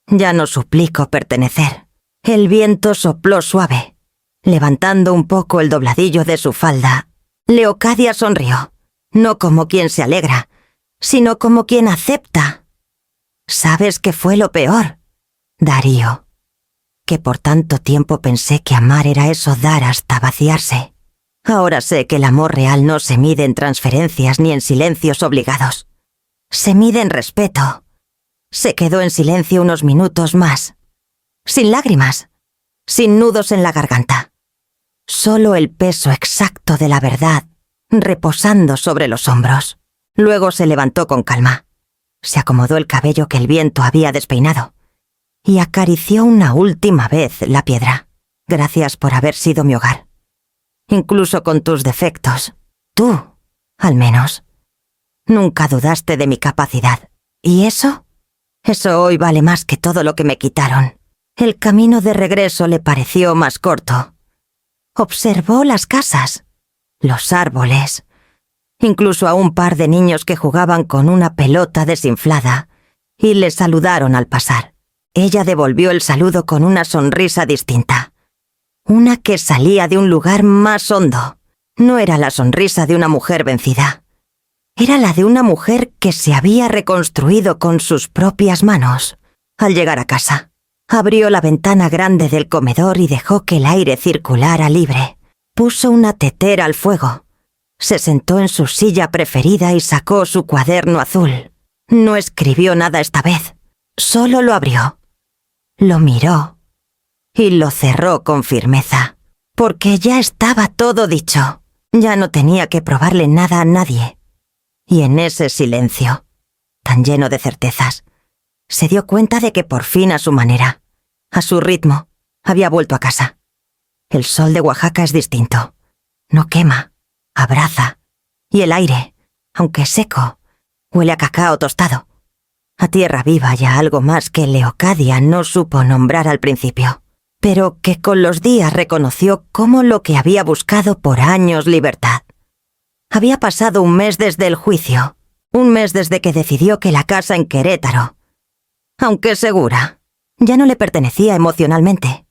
Ya no suplico pertenecer. El viento sopló suave, levantando un poco el dobladillo de su falda. Leocadia sonrió, no como quien se alegra, sino como quien acepta. ¿Sabes qué fue lo peor, Darío? Que por tanto tiempo pensé que amar era eso, dar hasta vaciarse. Ahora sé que el amor real no se mide en transferencias ni en silencios obligados. Se mide en respeto. Se quedó en silencio unos minutos más. Sin lágrimas. Sin nudos en la garganta. Solo el peso exacto de la verdad reposando sobre los hombros. Luego se levantó con calma. Se acomodó el cabello que el viento había despeinado. Y acarició una última vez la piedra. Gracias por haber sido mi hogar. Incluso con tus defectos, tú, al menos, nunca dudaste de mi capacidad. ¿Y eso? Eso hoy vale más que todo lo que me quitaron. El camino de regreso le pareció más corto. Observó las casas, los árboles, incluso a un par de niños que jugaban con una pelota desinflada, y le saludaron al pasar. Ella devolvió el saludo con una sonrisa distinta. Una que salía de un lugar más hondo. No era la sonrisa de una mujer vencida. Era la de una mujer que se había reconstruido con sus propias manos. Al llegar a casa, abrió la ventana grande del comedor y dejó que el aire circulara libre. Puso una tetera al fuego. Se sentó en su silla preferida y sacó su cuaderno azul. No escribió nada esta vez. Solo lo abrió. Lo miró. Y lo cerró con firmeza, porque ya estaba todo dicho. Ya no tenía que probarle nada a nadie. Y en ese silencio, tan lleno de certezas, se dio cuenta de que por fin a su manera, a su ritmo, había vuelto a casa. El sol de Oaxaca es distinto. No quema, abraza. Y el aire, aunque seco, huele a cacao tostado. A tierra viva y a algo más que Leocadia no supo nombrar al principio, pero que con los días reconoció como lo que había buscado por años: libertad. Había pasado un mes desde el juicio, un mes desde que decidió que la casa en Querétaro, aunque segura, ya no le pertenecía emocionalmente.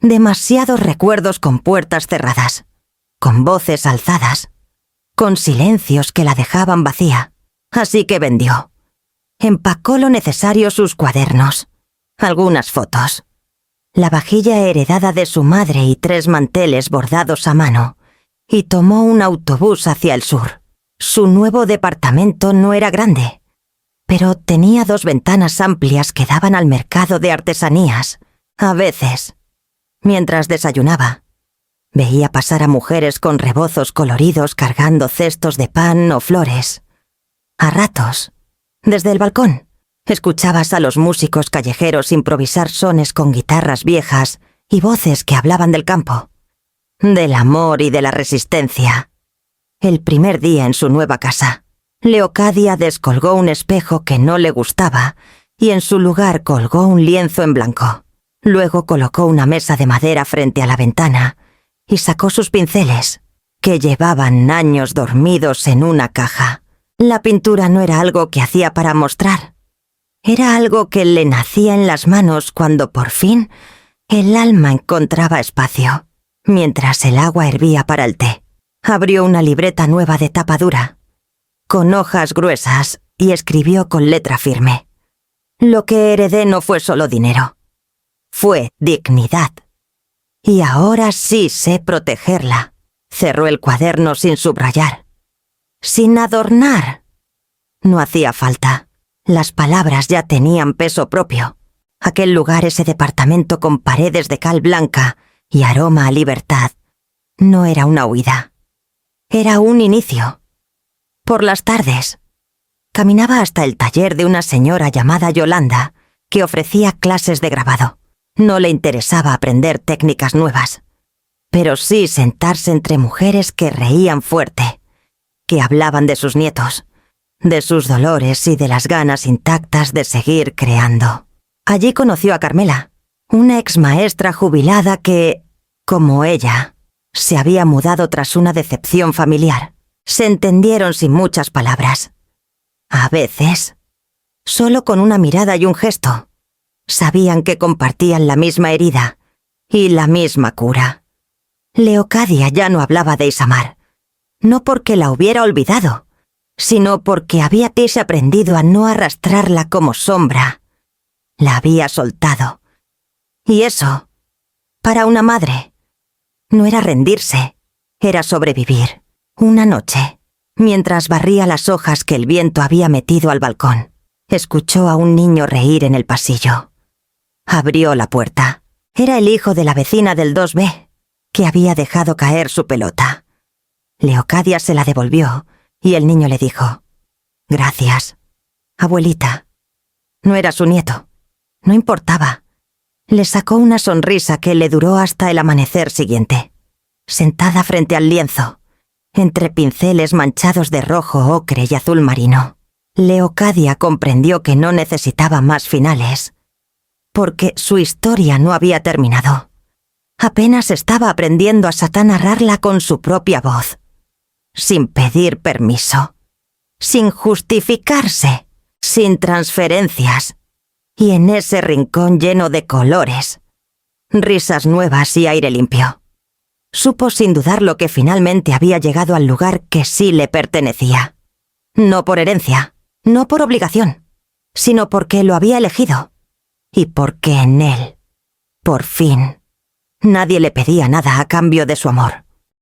Demasiados recuerdos con puertas cerradas, con voces alzadas, con silencios que la dejaban vacía. Así que vendió. Empacó lo necesario: sus cuadernos, algunas fotos. la vajilla heredada de su madre y 3 manteles bordados a mano, y tomó un autobús hacia el sur. Su nuevo departamento no era grande, pero tenía 2 ventanas amplias que daban al mercado de artesanías. A veces, mientras desayunaba, veía pasar a mujeres con rebozos coloridos cargando cestos de pan o flores. A ratos, desde el balcón, escuchabas a los músicos callejeros improvisar sones con guitarras viejas y voces que hablaban del campo, del amor y de la resistencia. El primer día en su nueva casa, Leocadia descolgó un espejo que no le gustaba y en su lugar colgó un lienzo en blanco. Luego colocó una mesa de madera frente a la ventana y sacó sus pinceles, que llevaban años dormidos en una caja. La pintura no era algo que hacía para mostrar. Era algo que le nacía en las manos cuando por fin el alma encontraba espacio. Mientras el agua hervía para el té, abrió una libreta nueva de tapa dura, con hojas gruesas, y escribió con letra firme: «Lo que heredé no fue solo dinero. Fue dignidad. Y ahora sí sé protegerla». Cerró el cuaderno sin subrayar, sin adornar. No hacía falta. Las palabras ya tenían peso propio. Aquel lugar, ese departamento con paredes de cal blanca y aroma a libertad, no era una huida. Era un inicio. Por las tardes, caminaba hasta el taller de una señora llamada Yolanda, que ofrecía clases de grabado. No le interesaba aprender técnicas nuevas, pero sí sentarse entre mujeres que reían fuerte, que hablaban de sus nietos, de sus dolores y de las ganas intactas de seguir creando. Allí conoció a Carmela, una exmaestra jubilada que, como ella, se había mudado tras una decepción familiar. Se entendieron sin muchas palabras. A veces, solo con una mirada y un gesto, sabían que compartían la misma herida y la misma cura. Leocadia ya no hablaba de Isamar, no porque la hubiera olvidado, sino porque había aprendido a no arrastrarla como sombra. La había soltado. Y eso, para una madre, no era rendirse, era sobrevivir. Una noche, mientras barría las hojas que el viento había metido al balcón, escuchó a un niño reír en el pasillo. Abrió la puerta. Era el hijo de la vecina del 2B, que había dejado caer su pelota. Leocadia se la devolvió y el niño le dijo: «Gracias, abuelita». No era su nieto. No importaba. Le sacó una sonrisa que le duró hasta el amanecer siguiente. Sentada frente al lienzo, entre pinceles manchados de rojo, ocre y azul marino, Leocadia comprendió que no necesitaba más finales, porque su historia no había terminado. Apenas estaba aprendiendo a narrarla con su propia voz, sin pedir permiso, sin justificarse, sin transferencias, y en ese rincón lleno de colores, risas nuevas y aire limpio. Supo sin dudarlo que finalmente había llegado al lugar que sí le pertenecía. No por herencia, no por obligación, sino porque lo había elegido, y porque en él, por fin, nadie le pedía nada a cambio de su amor.